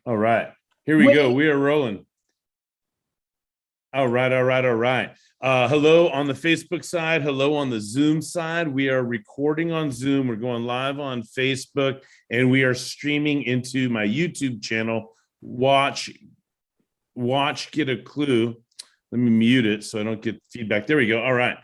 All right. Here we go. Wait, We are rolling. All right. All right. All right. Hello on the Facebook side. Hello on the Zoom side. We are recording on Zoom. We're going live on Facebook, and we are streaming into my YouTube channel. Watch, get a clue. Let me mute it so I don't get feedback. There we go. All right.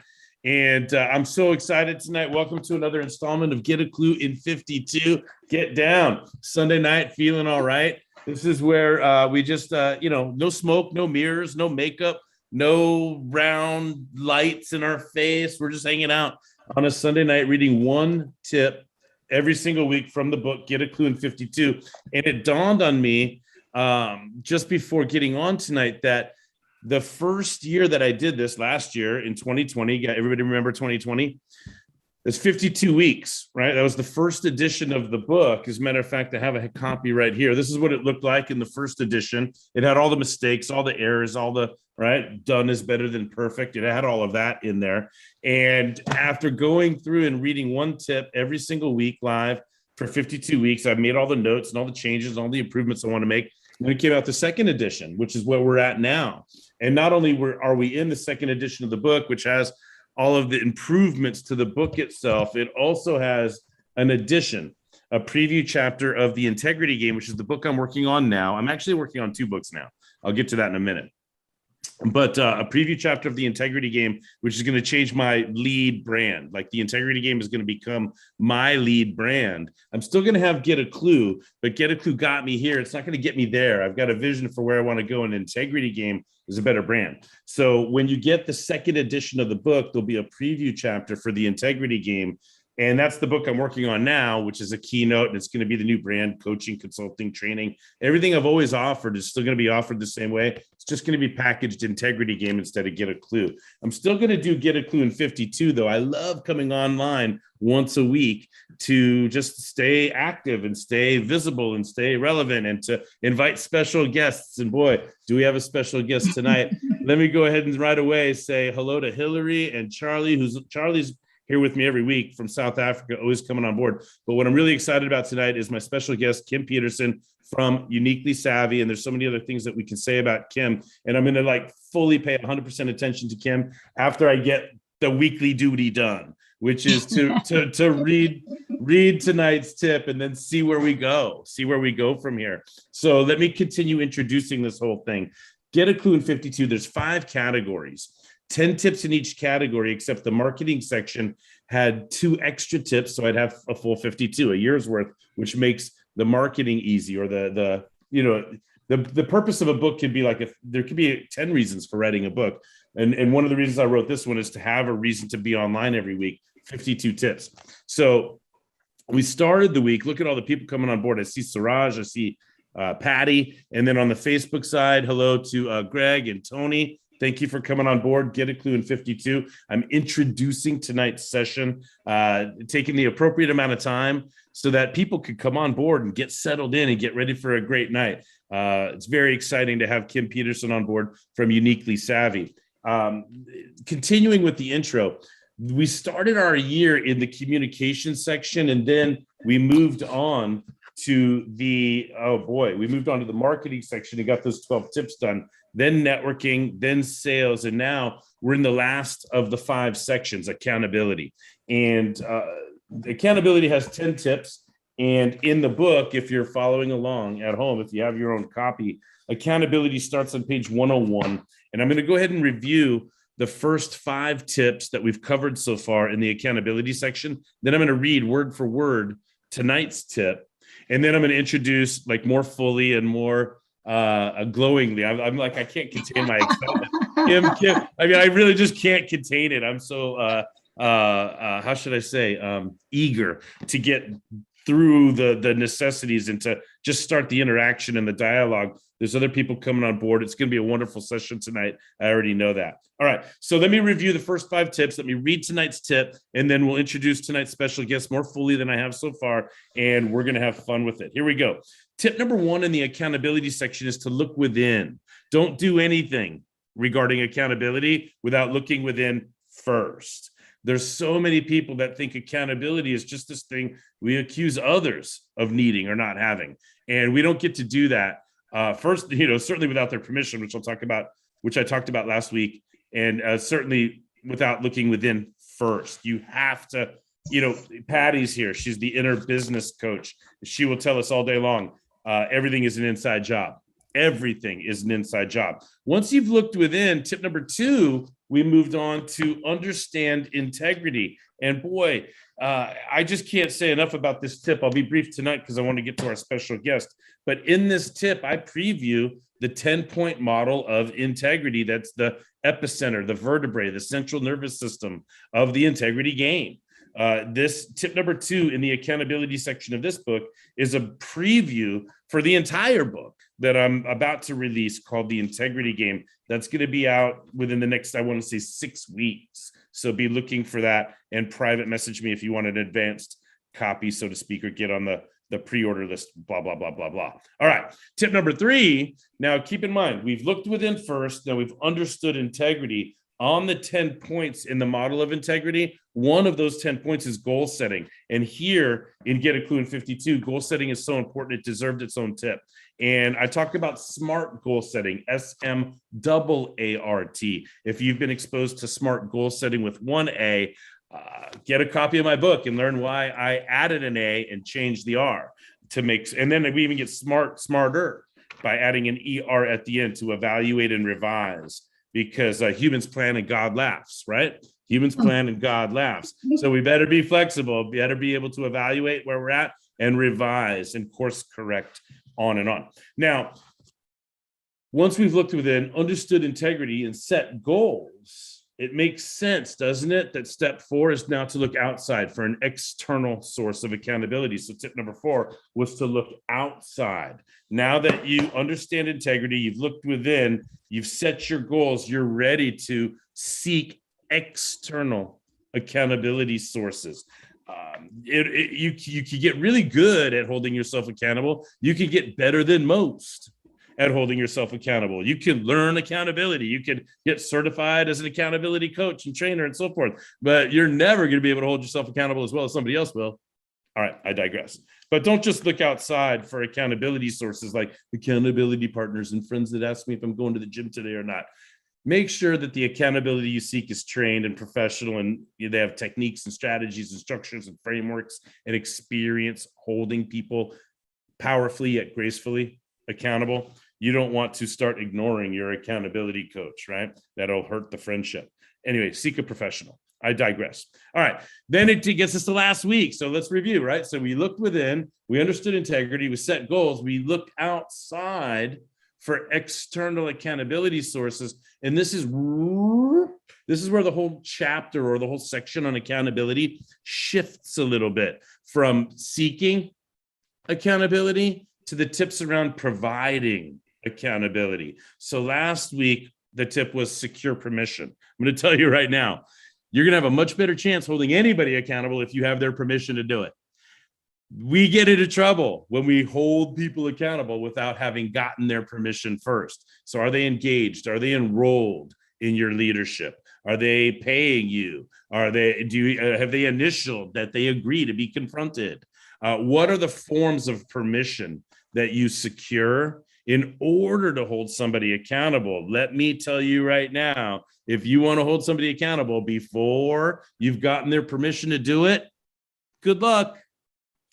And I'm so excited tonight. Welcome to another installment of Get a Clue in 52. Get down. Sunday night, feeling all right. This is where we just, no smoke, no mirrors, no makeup, no round lights in our face. We're just hanging out on a Sunday night reading one tip every single week from the book, Get a Clue in 52. And it dawned on me just before getting on tonight that the first year that I did this last year in 2020, everybody remember 2020? It's 52 weeks, right? That was the first edition of the book. As a matter of fact, I have a copy right here. This is what it looked like in the first edition. It had all the mistakes, all the errors, all the, right? Done is better than perfect. It had all of that in there. And after going through and reading one tip every single week live for 52 weeks, I've made all the notes and all the changes, all the improvements I want to make. And it came out the second edition, which is where we're at now. And not only are we in the second edition of the book, which has all of the improvements to the book itself, it also has an addition, a preview chapter of The Integrity Game, which is the book I'm working on now. I'm actually working on two books now. I'll get to that in a minute. But a preview chapter of The Integrity Game, which is going to change my lead brand. Like The Integrity Game is going to become my lead brand. I'm still going to have Get a Clue, but Get a Clue got me here. It's not going to get me there. I've got a vision for where I want to go, and Integrity Game is a better brand. So when you get the second edition of the book, there'll be a preview chapter for The Integrity Game. And that's the book I'm working on now, which is a keynote. And it's going to be the new brand, coaching, consulting, training. Everything I've always offered is still going to be offered the same way. It's just going to be packaged Integrity Game instead of Get a Clue. I'm still going to do Get a Clue in 52, though. I love coming online once a week to just stay active and stay visible and stay relevant and to invite special guests. And boy, do we have a special guest tonight. Let me go ahead and right away say hello to Hillary and Charlie, Charlie's here with me every week from South Africa, always coming on board. But what I'm really excited about tonight is my special guest, Kim Peterson from Uniquely Savvy. And there's so many other things that we can say about Kim. And I'm going to fully pay 100% attention to Kim after I get the weekly duty done, which is to read tonight's tip and then see where we go from here. So let me continue introducing this whole thing. Get a Clue in 52. There's 5 categories. 10 tips in each category, except the marketing section had 2 extra tips. So I'd have a full 52, a year's worth, which makes the marketing easy, or the purpose of a book could be there could be 10 reasons for writing a book. And one of the reasons I wrote this one is to have a reason to be online every week, 52 tips. So we started the week, look at all the people coming on board. I see Siraj, I see Patty. And then on the Facebook side, hello to Greg and Tony. Thank you for coming on board. Get a Clue in 52. I'm introducing tonight's session, taking the appropriate amount of time so that people could come on board and get settled in and get ready for a great night. It's very exciting to have Kim Peterson on board from Uniquely Savvy. Continuing with the intro, we started our year in the communication section, and then we moved on to the marketing section and got those 12 tips done, then networking, then sales, and now we're in the last of the 5 sections, accountability. And accountability has 10 tips. And in the book, if you're following along at home, if you have your own copy, accountability starts on page 101. And I'm going to go ahead and review the first 5 tips that we've covered so far in the accountability section. Then I'm going to read word for word tonight's tip. And then I'm going to introduce more fully and more glowingly. I'm like, I can't contain my excitement. Kim, I mean, I really just can't contain it. I'm so, how should I say, eager to get through the necessities and to just start the interaction and the dialogue. There's other people coming on board. It's going to be a wonderful session tonight. I already know that. All right. So let me review the first 5 tips. Let me read tonight's tip, and then we'll introduce tonight's special guest more fully than I have so far, and we're going to have fun with it. Here we go. Tip number 1 in the accountability section is to look within. Don't do anything regarding accountability without looking within first. There's so many people that think accountability is just this thing we accuse others of needing or not having. And we don't get to do that. First, certainly without their permission, which I talked about last week, and certainly without looking within first. You have to, Patty's here. She's the inner business coach. She will tell us all day long, everything is an inside job. Everything is an inside job. Once you've looked within, tip number 2, we moved on to understand integrity. And boy, I just can't say enough about this tip. I'll be brief tonight because I want to get to our special guest. But in this tip, I preview the 10-point model of integrity. That's the epicenter, the vertebrae, the central nervous system of the integrity game. This tip number 2 in the accountability section of this book is a preview for the entire book that I'm about to release called The Integrity Game. That's going to be out within the next, I want to say 6 weeks. So be looking for that and private message me if you want an advanced copy, so to speak, or get on the pre-order list, blah, blah, blah, blah, blah. All right. Tip number 3. Now keep in mind, we've looked within first. Now we've understood integrity. On the 10 points in the model of integrity, one of those 10 points is goal setting. And here in Get a Clue in 52, goal setting is so important, it deserved its own tip. And I talked about SMART goal setting, SMAART. If you've been exposed to SMART goal setting with one A, get a copy of my book and learn why I added an A and changed the R to make, and then we even get smarter by adding an ER at the end to evaluate and revise. Because humans plan and God laughs, right? Humans plan and God laughs. So we better be flexible, better be able to evaluate where we're at and revise and course correct on and on. Now, once we've looked within, understood integrity and set goals, it makes sense, doesn't it, that step 4 is now to look outside for an external source of accountability. So tip number 4 was to look outside. Now that you understand integrity, you've looked within, you've set your goals, you're ready to seek external accountability sources. You can get really good at holding yourself accountable. You can get better than most at holding yourself accountable. You can learn accountability. You can get certified as an accountability coach and trainer and so forth, but you're never going to be able to hold yourself accountable as well as somebody else will. All right, I digress. But don't just look outside for accountability sources like accountability partners and friends that ask me if I'm going to the gym today or not. Make sure that the accountability you seek is trained and professional, and they have techniques and strategies and structures and frameworks and experience holding people powerfully yet gracefully accountable. You don't want to start ignoring your accountability coach, right? That'll hurt the friendship. Anyway, seek a professional. I digress. All right. Then it gets us to last week. So let's review, right? So we looked within, we understood integrity, we set goals, we looked outside for external accountability sources. And this is where the whole chapter or the whole section on accountability shifts a little bit from seeking accountability to the tips around providing accountability. So last week, the tip was secure permission. I'm going to tell you right now, you're going to have a much better chance holding anybody accountable if you have their permission to do it. We get into trouble when we hold people accountable without having gotten their permission first. So are they engaged? Are they enrolled in your leadership? Are they paying you? Have they initialed that they agree to be confronted? What are the forms of permission that you secure in order to hold somebody accountable? Let me tell you right now, if you want to hold somebody accountable before you've gotten their permission to do it, good luck.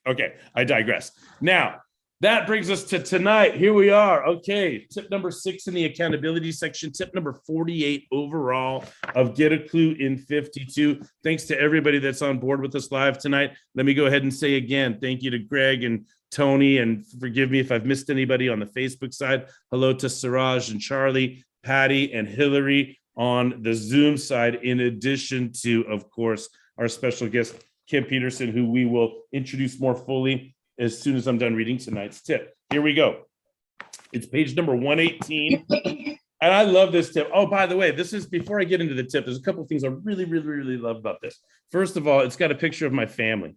Okay, I digress. Now, that brings us to tonight. Here we are. Okay, tip number 6 in the accountability section, tip number 48 overall of Get a Clue in 52. Thanks to everybody that's on board with us live tonight. Let me go ahead and say again, thank you to Greg and Tony, and forgive me if I've missed anybody on the Facebook side. Hello to Siraj and Charlie, Patty, and Hillary on the Zoom side, in addition to, of course, our special guest, Kim Peterson, who we will introduce more fully as soon as I'm done reading tonight's tip. Here we go. It's page number 118. And I love this tip. Oh, by the way, this is, before I get into the tip, there's a couple of things I really, really, really love about this. First of all, it's got a picture of my family,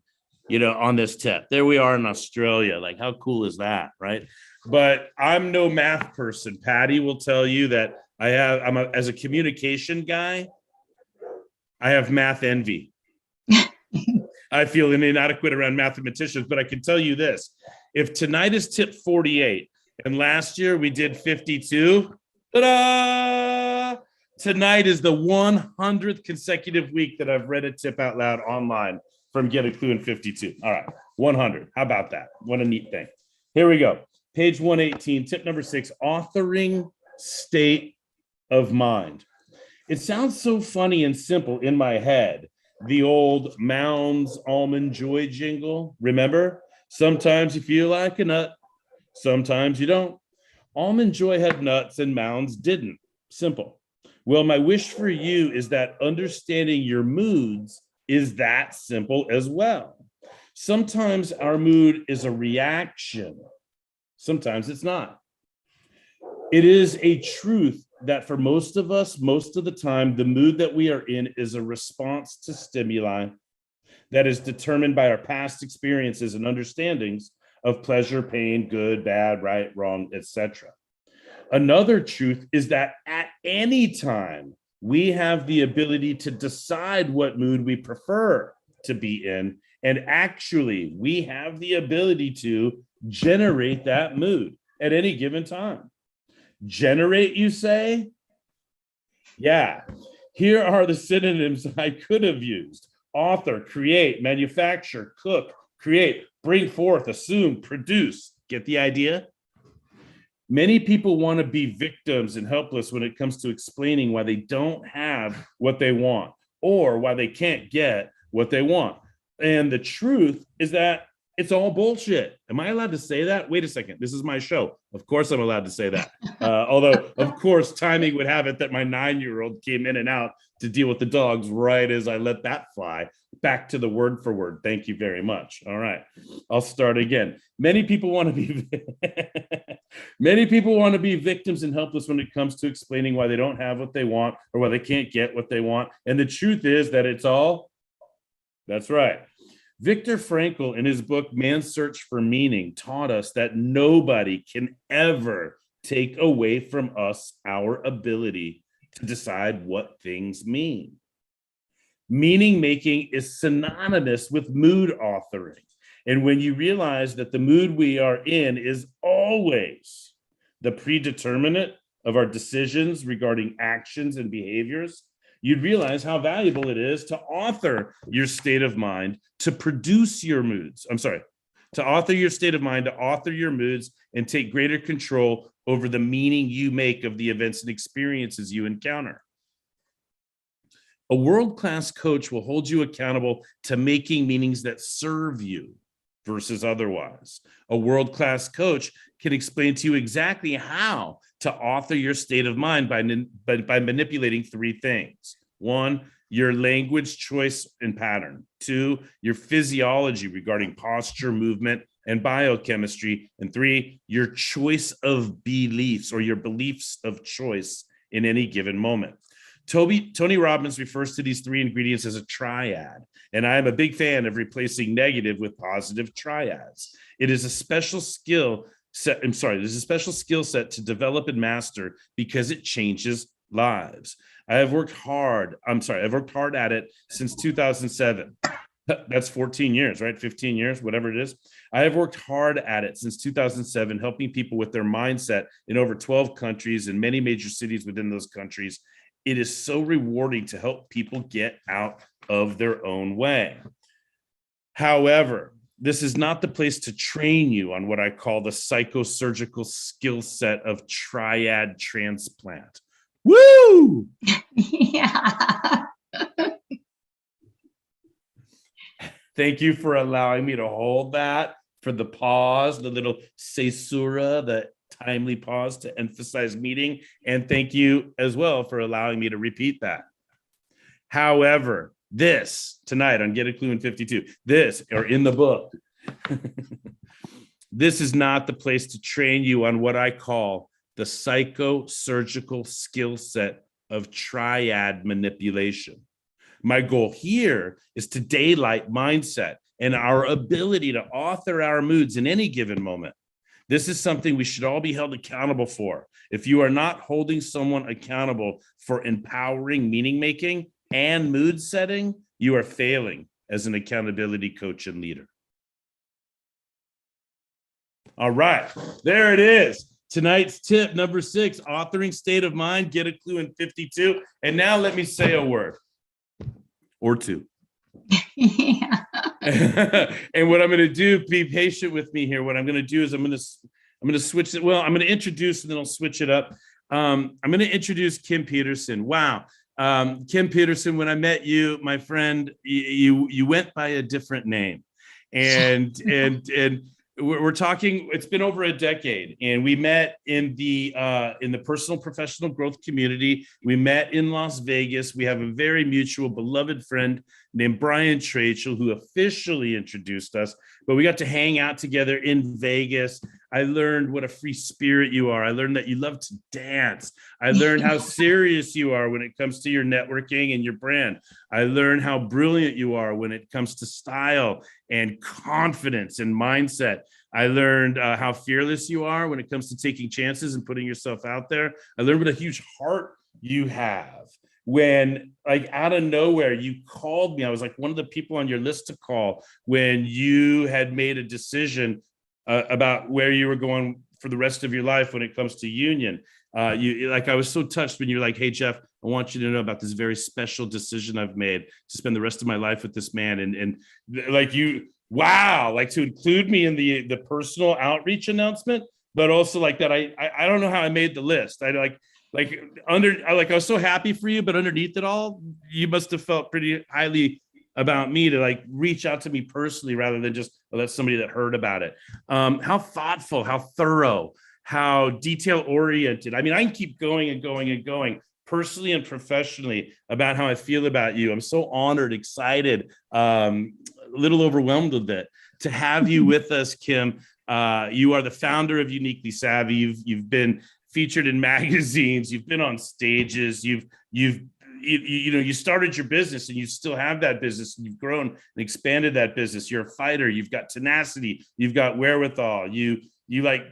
on this tip. There we are in Australia. Like, how cool is that, right? But I'm no math person. Patty will tell you that as a communication guy, I have math envy. I feel inadequate around mathematicians, but I can tell you this. If tonight is tip 48 And last year we did 52. Ta-da! Tonight is the 100th consecutive week that I've read a tip out loud online from Get a Clue in 52. All right, 100. How about that? What a neat thing. Here we go. Page 118, tip number 6, authoring state of mind. It sounds so funny and simple in my head. The old Mounds Almond Joy jingle, remember? Sometimes you feel like a nut, sometimes you don't. Almond Joy had nuts and Mounds didn't. Simple. Well, my wish for you is that understanding your moods is that simple as well. Sometimes our mood is a reaction. Sometimes it's not. It is a truth that for most of us, most of the time, the mood that we are in is a response to stimuli that is determined by our past experiences and understandings of pleasure, pain, good, bad, right, wrong, etc. Another truth is that at any time, we have the ability to decide what mood we prefer to be in. And actually, we have the ability to generate that mood at any given time. Generate, you say? Yeah. Here are the synonyms I could have used: author, create, manufacture, cook, create, bring forth, assume, produce. Get the idea? Many people want to be victims and helpless when it comes to explaining why they don't have what they want or why they can't get what they want. And the truth is that it's all bullshit. Am I allowed to say that? Wait a second. This is my show. Of course I'm allowed to say that. Although, of course, timing would have it that my 9-year-old came in and out to deal with the dogs right as I let that fly. Back to the word for word. Thank you very much. All right. I'll start again. Many people want to be victims and helpless when it comes to explaining why they don't have what they want or why they can't get what they want. And the truth is that it's all, that's right. Viktor Frankl, in his book, Man's Search for Meaning, taught us that nobody can ever take away from us our ability to decide what things mean. Meaning making is synonymous with mood authoring. And when you realize that the mood we are in is always the predeterminate of our decisions regarding actions and behaviors, you'd realize how valuable it is to author your state of mind to produce your moods. To author your state of mind, to author your moods and take greater control over the meaning you make of the events and experiences you encounter. A world-class coach will hold you accountable to making meanings that serve you versus otherwise. A world-class coach can explain to you exactly how to author your state of mind by manipulating 3 things. 1, your language, choice, and pattern. 2, your physiology regarding posture, movement, and biochemistry. And 3, your choice of beliefs or your beliefs of choice in any given moment. Tony Robbins refers to these 3 ingredients as a triad, and I am a big fan of replacing negative with positive triads. It is a special skill set. There's a special skill set to develop and master because it changes lives. I've worked hard at it since 2007. That's 14 years, right? 15 years, whatever it is. I have worked hard at it since 2007, helping people with their mindset in over 12 countries and many major cities within those countries. It is so rewarding to help people get out of their own way. However, this is not the place to train you on what I call the psychosurgical skill set of triad transplant. Woo! Yeah. Thank you for allowing me to hold that for the pause, the little caesura, the timely pause to emphasize meaning. And thank you as well for allowing me to repeat that. However, this tonight on Get a Clue in 52, this or in the book, this is not the place to train you on what I call the psychosurgical skill set of triad manipulation. My goal here is to daylight mindset and our ability to author our moods in any given moment. This is something we should all be held accountable for. If you are not holding someone accountable for empowering meaning making and mood setting, you are failing as an accountability coach and leader. All right, there it is. Tonight's tip number 6, authoring state of mind, get a clue in 52. And now let me say a word or two. Yeah. And what I'm going to do, be patient with me here. What I'm going to do is I'm going to switch it. Well, I'm going to introduce and then I'll switch it up. I'm going to introduce Kim Peterson. Wow. Kim Peterson, when I met you, my friend, you went by a different name. And we're talking, it's been over a decade, and we met in the personal professional growth community. We met in Las Vegas. We have a very mutual beloved friend named Brian Tracy, who officially introduced us, but we got to hang out together in Vegas. I learned what a free spirit you are. I learned that you love to dance. I learned how serious you are when it comes to your networking and your brand. I learned how brilliant you are when it comes to style and confidence and mindset. I learned how fearless you are when it comes to taking chances and putting yourself out there. I learned what a huge heart you have. When, like, out of nowhere, you called me. I was like one of the people on your list to call when you had made a decision about where you were going for the rest of your life when it comes to union. I was so touched when you're like, hey, Jeff, I want you to know about this very special decision I've made to spend the rest of my life with this man. And like wow, like to include me in the personal outreach announcement, but also like that, I don't know how I made the list. I was so happy for you, but underneath it all, you must have felt pretty highly about me to like reach out to me personally rather than just, well, that's somebody that heard about it. How thoughtful, how thorough, how detail oriented. I mean, I can keep going and going and going personally and professionally about how I feel about you. I'm so honored, excited, a little overwhelmed with it to have you with us, Kim. You are the founder of Uniquely Savvy. You've been featured in magazines. You've been on stages. You started your business and you still have that business, and you've grown and expanded that business. You're a fighter. You've got tenacity. You've got wherewithal. You like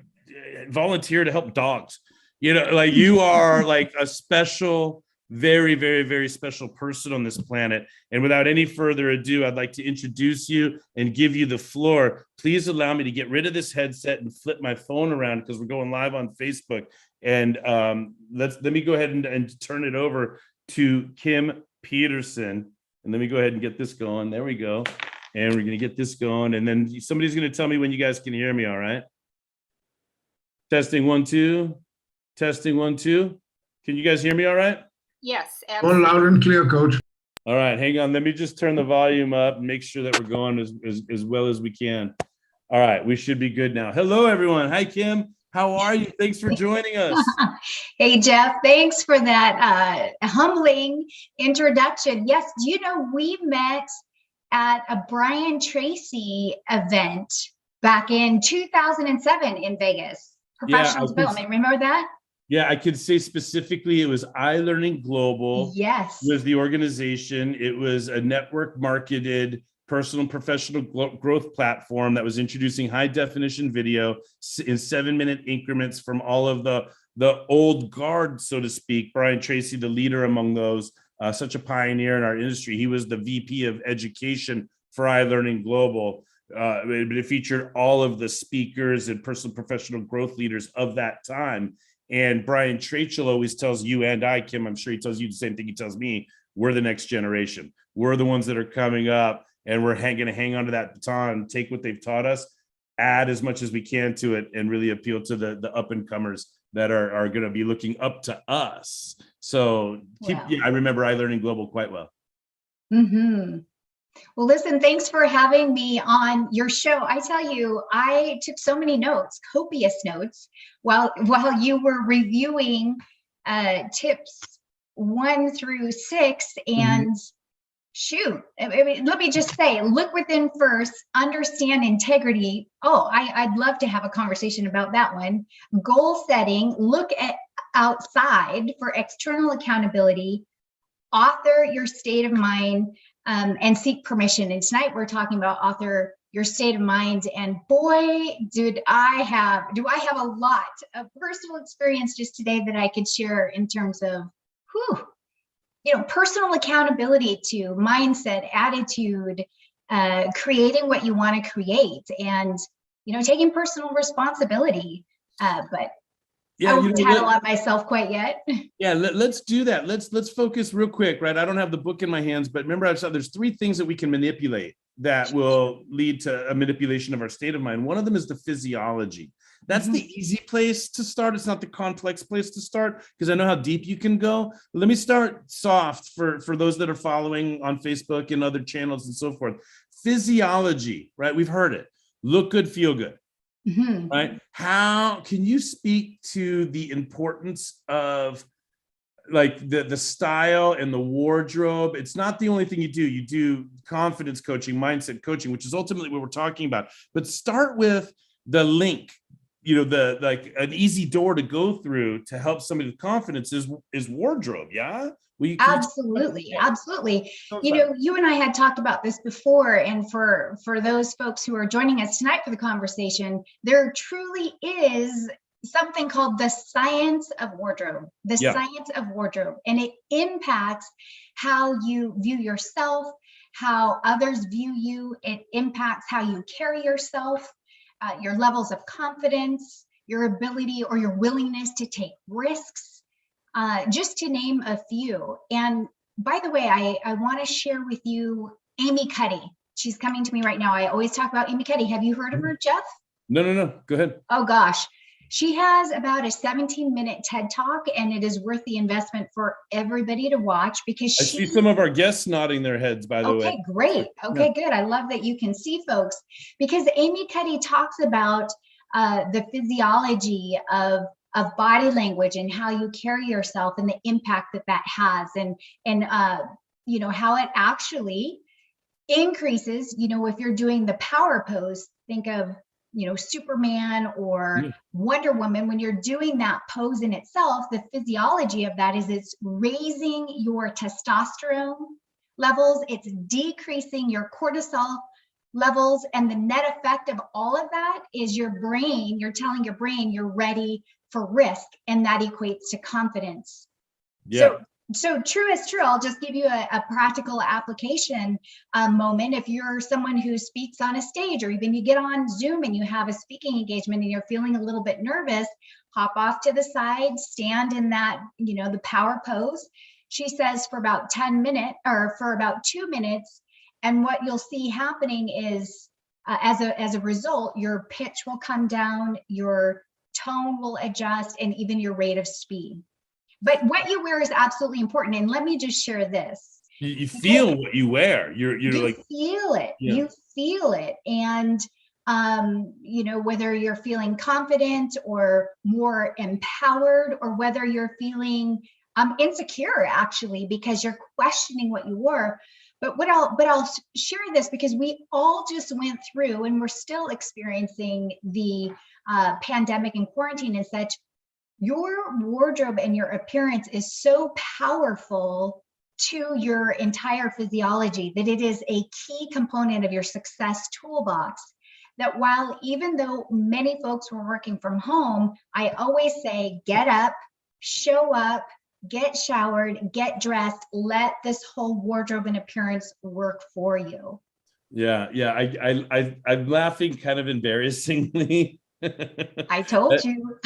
volunteer to help dogs. Like you are like a special, very, very, very special person on this planet. And without any further ado, I'd like to introduce you and give you the floor. Please allow me to get rid of this headset and flip my phone around because we're going live on Facebook. And let me go ahead and turn it over to Kim Peterson. And let me go ahead and get this going. There we go. And we're going to get this going. And then somebody's going to tell me when you guys can hear me. All right. Testing 1 2. Testing 1 2. Can you guys hear me all right? Yes, All loud and clear, Coach. All right, hang on. Let me just turn the volume up and make sure that we're going as well as we can. All right, we should be good now. Hello, everyone. Hi, Kim. How are you? Thanks for joining us. Hey, Jeff, thanks for that humbling introduction. Yes, do you know we met at a Brian Tracy event back in 2007 in Vegas, professional development. Remember that? Yeah, I could say specifically it was iLearning Global. Yes. Was the organization. It was a network marketed personal and professional growth platform that was introducing high definition video in 7-minute increments from all of the old guard, so to speak. Brian Tracy, the leader among those, such a pioneer in our industry. He was the VP of education for iLearning Global. It featured all of the speakers and personal professional growth leaders of that time. And Brian Tracy always tells you and I, Kim, I'm sure he tells you the same thing he tells me, we're the next generation. We're the ones that are coming up, and we're going to hang on to that baton, take what they've taught us, add as much as we can to it, and really appeal to the up and comers that are going to be looking up to us. So I remember iLearning Global quite well. Mm-hmm. Well, listen, thanks for having me on your show. I tell you, I took so many notes, copious notes, while you were reviewing tips 1 through 6. And shoot, I mean, let me just say, look within first, understand integrity. Oh, I'd love to have a conversation about that one. Goal setting, look at outside for external accountability, author your state of mind, and seek permission. And tonight we're talking about author your state of mind. And boy, do I have a lot of personal experience just today that I could share in terms of, personal accountability to mindset, attitude, creating what you want to create. And taking personal responsibility. But Yeah, I won't tattle on myself quite yet. Yeah, let's do that. Let's focus real quick, right? I don't have the book in my hands, but remember I said there's 3 things that we can manipulate that will lead to a manipulation of our state of mind. One of them is the physiology. That's the easy place to start. It's not the complex place to start because I know how deep you can go. Let me start soft for those that are following on Facebook and other channels and so forth. Physiology, right? We've heard it. Look good, feel good. Right? How can you speak to the importance of like the style and the wardrobe? It's not the only thing you do. You do confidence coaching, mindset coaching, which is ultimately what we're talking about. But start with the link, the like an easy door to go through to help somebody with confidence is wardrobe. Yeah. Absolutely. You and I had talked about this before, and for those folks who are joining us tonight for the conversation, there truly is something called the science of wardrobe, and it impacts how you view yourself, how others view you. It impacts how you carry yourself, your levels of confidence, your ability or your willingness to take risks. Just to name a few. And by the way, I want to share with you Amy Cuddy. She's coming to me right now. I always talk about Amy Cuddy. Have you heard of her, Jeff? No. Go ahead. Oh, gosh. She has about a 17-minute TED Talk, and it is worth the investment for everybody to watch because I see some of our guests nodding their heads, by the way. Okay, great. Okay, good. I love that you can see folks because Amy Cuddy talks about the physiology of body language and how you carry yourself and the impact that has, and how it actually increases, if you're doing the power pose, think of, Superman or Wonder Woman. When you're doing that pose in itself, the physiology of that is it's raising your testosterone levels, it's decreasing your cortisol levels, and the net effect of all of that is you're telling your brain you're ready for risk, and that equates to confidence. So true is true. I'll just give you a practical application moment. If you're someone who speaks on a stage, or even you get on Zoom and you have a speaking engagement and you're feeling a little bit nervous, hop off to the side, stand in that, the power pose. She says for about 10 minutes or for about 2 minutes. And what you'll see happening is as a result, your pitch will come down, your tone will adjust, and even your rate of speed. But what you wear is absolutely important. And let me just share this. You feel what you wear. You feel it. Yeah. You feel it. And, whether you're feeling confident or more empowered, or whether you're feeling insecure, actually, because you're questioning what you wore. But I'll share this because we all just went through, and we're still experiencing the pandemic and quarantine and such. Your wardrobe and your appearance is so powerful to your entire physiology that it is a key component of your success toolbox. That even though many folks were working from home, I always say, get up, show up, get showered, get dressed, let this whole wardrobe and appearance work for you. Yeah. I'm laughing kind of embarrassingly. I told you.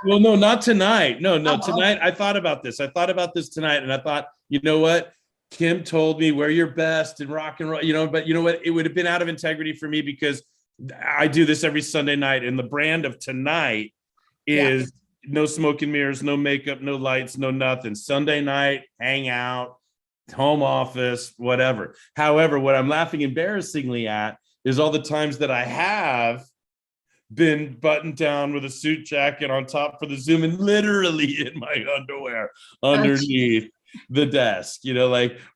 Well, no, not tonight. No, tonight. I thought about this. Tonight, and I thought, you know what? Kim told me wear your best and rock and roll, but you know what? It would have been out of integrity for me because I do this every Sunday night, and the brand of tonight is no smoke and mirrors, no makeup, no lights, no nothing. Sunday night, hang out, home office, whatever. However, what I'm laughing embarrassingly at is all the times that I have been buttoned down with a suit jacket on top for the Zoom and literally in my underwear underneath the desk,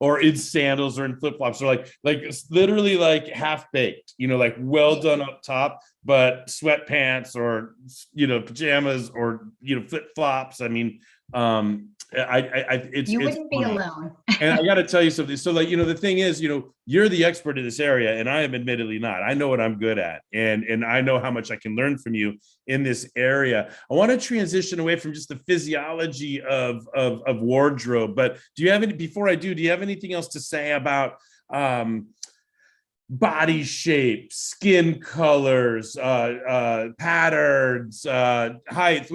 or in sandals or in flip-flops, or like literally like half baked, like well done up top, but sweatpants or, pajamas or, flip-flops. I mean, you wouldn't be alone. And I got to tell you something. So the thing is, you're the expert in this area, and I am admittedly not. I know what I'm good at, and I know how much I can learn from you in this area. I want to transition away from just the physiology of wardrobe, but before I do you have anything else to say about body shape, skin colors, patterns, height.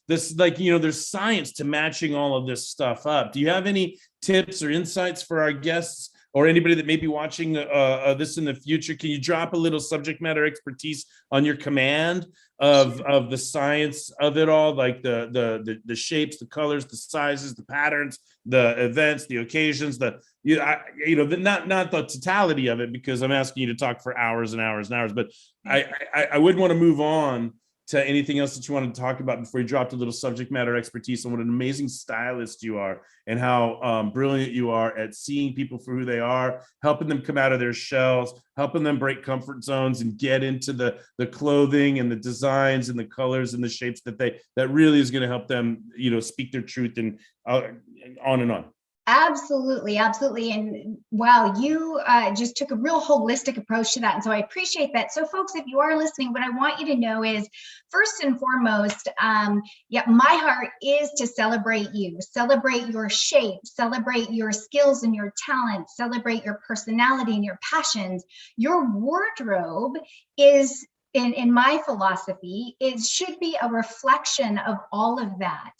This, like, there's science to matching all of this stuff up. Do you have any tips or insights for our guests or anybody that may be watching this in the future? Can you drop a little subject matter expertise on your command of the science of it all, like the shapes, the colors, the sizes, the patterns, the events, the occasions, not the totality of it, because I'm asking you to talk for hours and hours and hours, but I would want to move on to anything else that you want to talk about before you dropped a little subject matter expertise on what an amazing stylist you are and how brilliant you are at seeing people for who they are, helping them come out of their shells, helping them break comfort zones and get into the clothing and the designs and the colors and the shapes that really is going to help them, speak their truth, and on and on. Absolutely, absolutely. And wow, you just took a real holistic approach to that. And so I appreciate that. So folks, if you are listening, what I want you to know is, first and foremost, my heart is to celebrate you, celebrate your shape, celebrate your skills and your talents, celebrate your personality and your passions. Your wardrobe is, in my philosophy, it should be a reflection of all of that.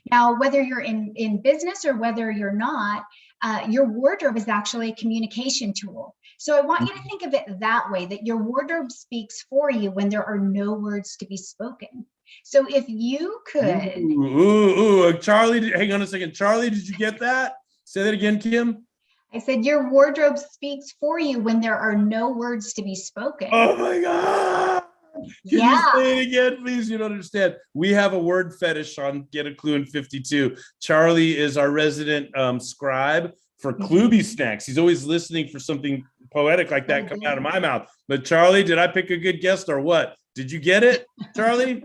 Now, whether you're in business or whether you're not, your wardrobe is actually a communication tool. So I want you to think of it that way, that your wardrobe speaks for you when there are no words to be spoken. So if you could... Charlie, hang on a second. Charlie, did you get that? Say that again, Kim. I said your wardrobe speaks for you when there are no words to be spoken. Oh my God. Can you say it again, please? You don't understand. We have a word fetish on Get a Klu in 52. Charlie is our resident scribe for Kluby snacks. He's always listening for something poetic like that coming out of my mouth. But Charlie, did I pick a good guest or what? Did you get it, Charlie?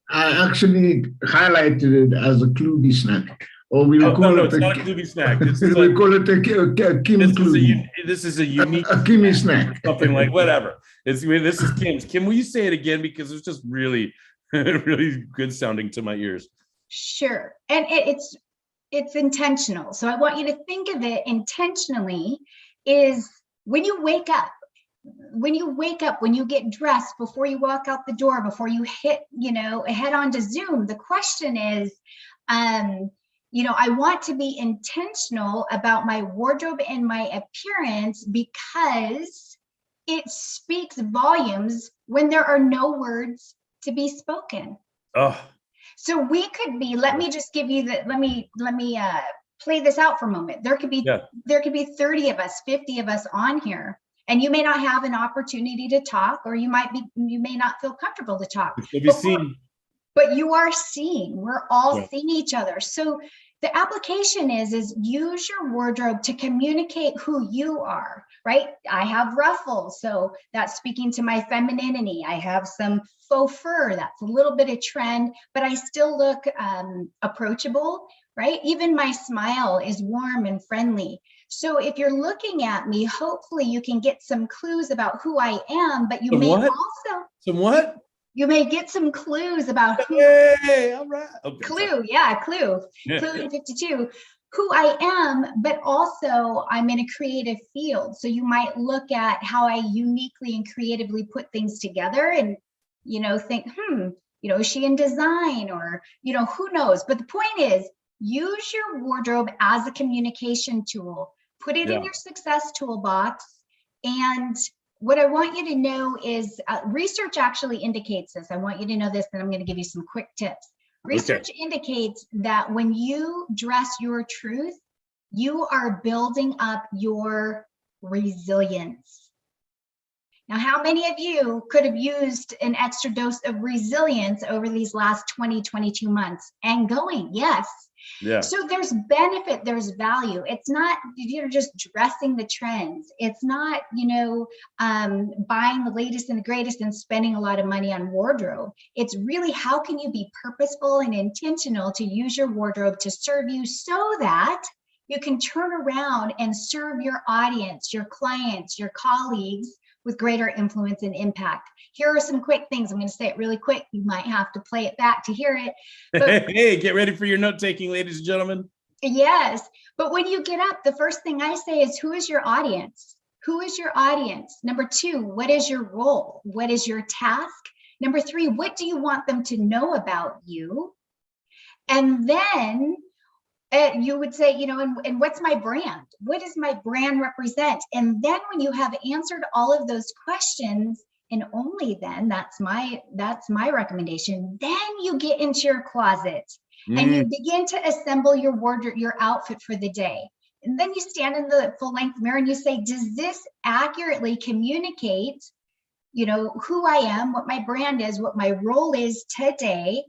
I actually highlighted it as a Kluby snack. Or we will call it it's not a Kluby snack. We call it a Kim Kluby. This is a unique a Kimmy snack. Something like whatever. This is Kim's. Kim, will you say it again, because it's just really, really good sounding to my ears. Sure, and it's intentional. So I want you to think of it intentionally. Is when you wake up, when you get dressed, before you walk out the door, before you head on to Zoom, the question is, I want to be intentional about my wardrobe and my appearance, because it speaks volumes when there are no words to be spoken. Oh. So we could be, let me just give you let me play this out for a moment. There could be 30 of us, 50 of us on here, and you may not have an opportunity to talk, or you may not feel comfortable to talk. But you are seen. We're all seeing each other. So the application is use your wardrobe to communicate who you are, right? I have ruffles, so that's speaking to my femininity. I have some faux fur, that's a little bit of trend, but I still look approachable, right? Even my smile is warm and friendly. So if you're looking at me, hopefully you can get some clues about who I am, but you may also... Some what? You may get some clues about who. Hey, all right. Okay, Klu, Klu in 52, who I am, but also I'm in a creative field. So you might look at how I uniquely and creatively put things together, and think, is she in design, or who knows? But the point is, use your wardrobe as a communication tool. Put it in your success toolbox, and what I want you to know is research actually indicates this. I want you to know this, and I'm going to give you some quick tips. Research indicates that when you dress your truth, you are building up your resilience. Now, how many of you could have used an extra dose of resilience over these last 20, 22 months and going? Yes. Yeah. So there's benefit, there's value. It's not just dressing the trends. It's not, buying the latest and the greatest and spending a lot of money on wardrobe. It's really, how can you be purposeful and intentional to use your wardrobe to serve you, so that you can turn around and serve your audience, your clients, your colleagues with greater influence and impact. Here are some quick things. I'm going to say it really quick. You might have to play it back to hear it. But, hey, get ready for your note taking, ladies and gentlemen. Yes. But when you get up, the first thing I say is, who is your audience? Who is your audience? Number 2, what is your role? What is your task? Number 3, what do you want them to know about you? And then you would say, you know, and what's my brand? What does my brand represent? And then when you have answered all of those questions, and only then, that's my recommendation, then you get into your closet and you begin to assemble your wardrobe, your outfit for the day. And then you stand in the full length mirror and you say, does this accurately communicate, you know, who I am, what my brand is, what my role is today,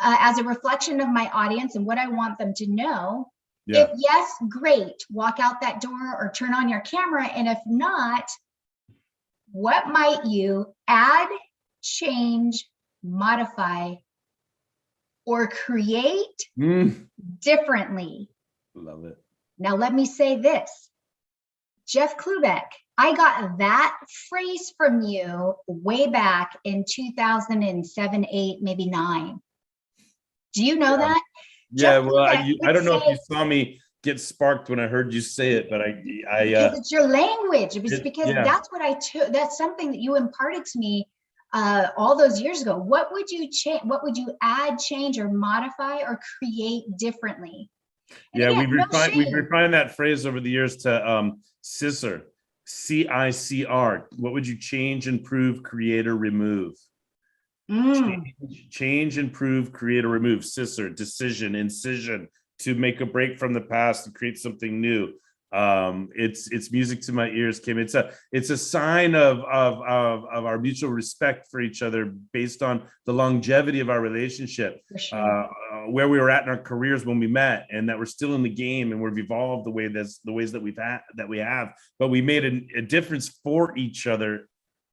as a reflection of my audience and what I want them to know? Yeah. If yes, great, walk out that door or turn on your camera. And if not, what might you add, change, modify, or create differently? Love it. Now, let me say this. Jeff Klubeck, I got that phrase from you way back in 2007, 8, maybe 9. Do you know that? Yeah, Jeff well, Klubeck I don't know say, if you saw me get sparked when I heard you say it, but because it's your language. It's because yeah. that's what I took. That's something that you imparted to me all those years ago. What would you change? What would you add, change, or modify, or create differently? And yeah, again, we've refined that phrase over the years to CICR, CICR. What would you change, improve, create, or remove? Change, improve, create, or remove. CICR, decision, incision, to make a break from the past and create something new. It's music to my ears, Kim. It's a sign of our mutual respect for each other based on the longevity of our relationship, where we were at in our careers when we met, and that we're still in the game and we've evolved the ways that we have, but we made a difference for each other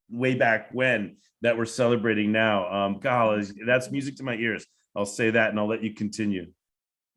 way back when that we're celebrating now. God, that's music to my ears. I'll say that, and I'll let you continue.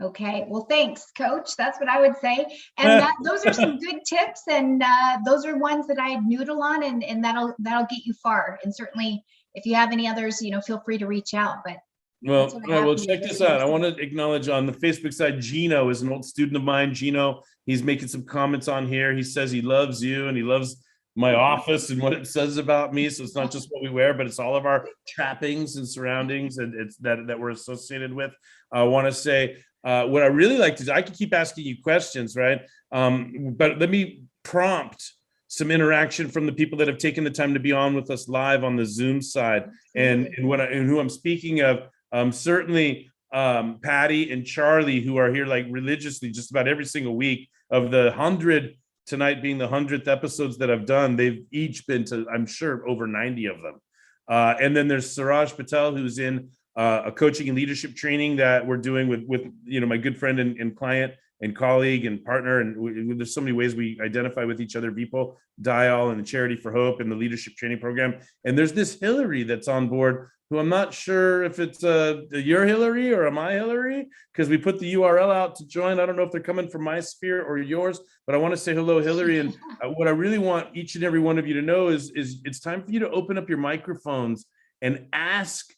Okay, well, thanks, Coach. That's what I would say. And those are some good tips, and those are ones that I noodle on, and that'll get you far. And certainly, if you have any others, you know, feel free to reach out. But well, check this out. I want to acknowledge on the Facebook side, Gino is an old student of mine. Gino, he's making some comments on here. He says he loves you and he loves my office and what it says about me. So it's not just what we wear, but it's all of our trappings and surroundings, and it's that we're associated with. I want to say, what I really like to do, I can keep asking you questions, right? But let me prompt some interaction from the people that have taken the time to be on with us live on the Zoom side. And who I'm speaking of, certainly Patty and Charlie, who are here like religiously just about every single week. Of the 100, tonight being the 100th episodes that I've done, they've each been to, I'm sure, over 90 of them. And then there's Suraj Patel, who's in a coaching and leadership training that we're doing with you know, my good friend and client and colleague and partner. And there's so many ways we identify with each other, people, Dial and the Charity for Hope and the leadership training program. And there's this Hillary that's on board, who I'm not sure if it's your Hillary or am I Hillary, because we put the URL out to join. I don't know if they're coming from my sphere or yours, but I want to say hello, Hillary. And what I really want each and every one of you to know is it's time for you to open up your microphones and ask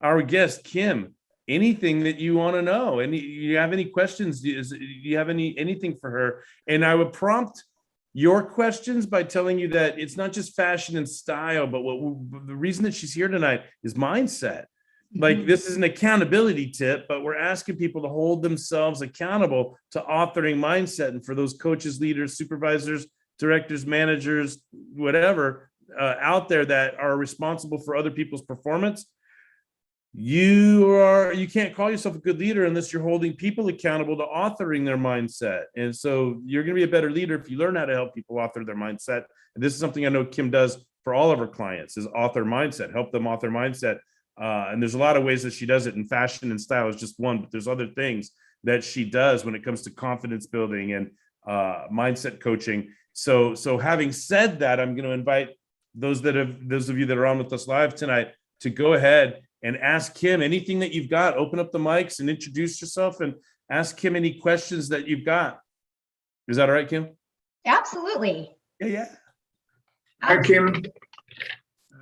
our guest, Kim, anything that you want to know. And you have any questions? Do you have anything for her? And I would prompt your questions by telling you that it's not just fashion and style, but the reason that she's here tonight is mindset. Like, this is an accountability tip, but we're asking people to hold themselves accountable to authoring mindset. And for those coaches, leaders, supervisors, directors, managers, whatever, out there that are responsible for other people's performance, you can't call yourself a good leader unless you're holding people accountable to authoring their mindset. And so you're going to be a better leader if you learn how to help people author their mindset. And this is something I know Kim does for all of her clients, is author mindset, help them author mindset. And there's a lot of ways that she does it, and fashion and style is just one, but there's other things that she does when it comes to confidence building and mindset coaching. So having said that, I'm going to invite those of you that are on with us live tonight to go ahead and ask Kim anything that you've got. Open up the mics and introduce yourself and ask Kim any questions that you've got. Is that all right, Kim? Absolutely. Yeah. Hi, Kim.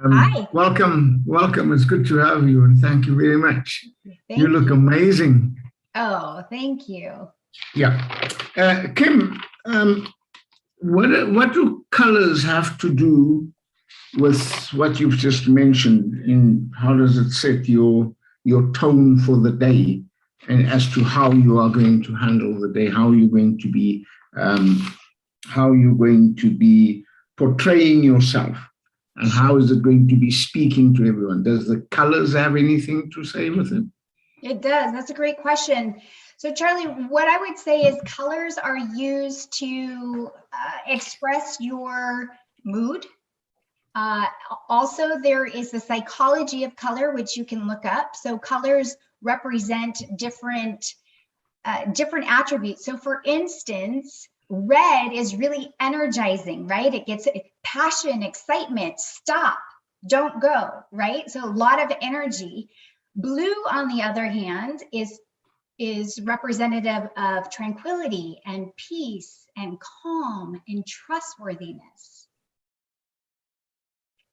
Hi. Welcome. It's good to have you, and thank you very much. You look amazing. Oh, thank you. Yeah. Kim, what do colors have to do with what you've just mentioned? In how does it set your tone for the day, and as to how you are going to handle the day, how you're going to be portraying yourself, and how is it going to be speaking to everyone? Does the colors have anything to say with it? It does. That's a great question. So, Charlie, what I would say is colors are used to express your mood. Also, there is the psychology of color, which you can look up. So colors represent different attributes. So for instance, red is really energizing, right? It gets passion, excitement, stop, don't go, right? So a lot of energy. Blue, on the other hand, is representative of tranquility and peace and calm and trustworthiness.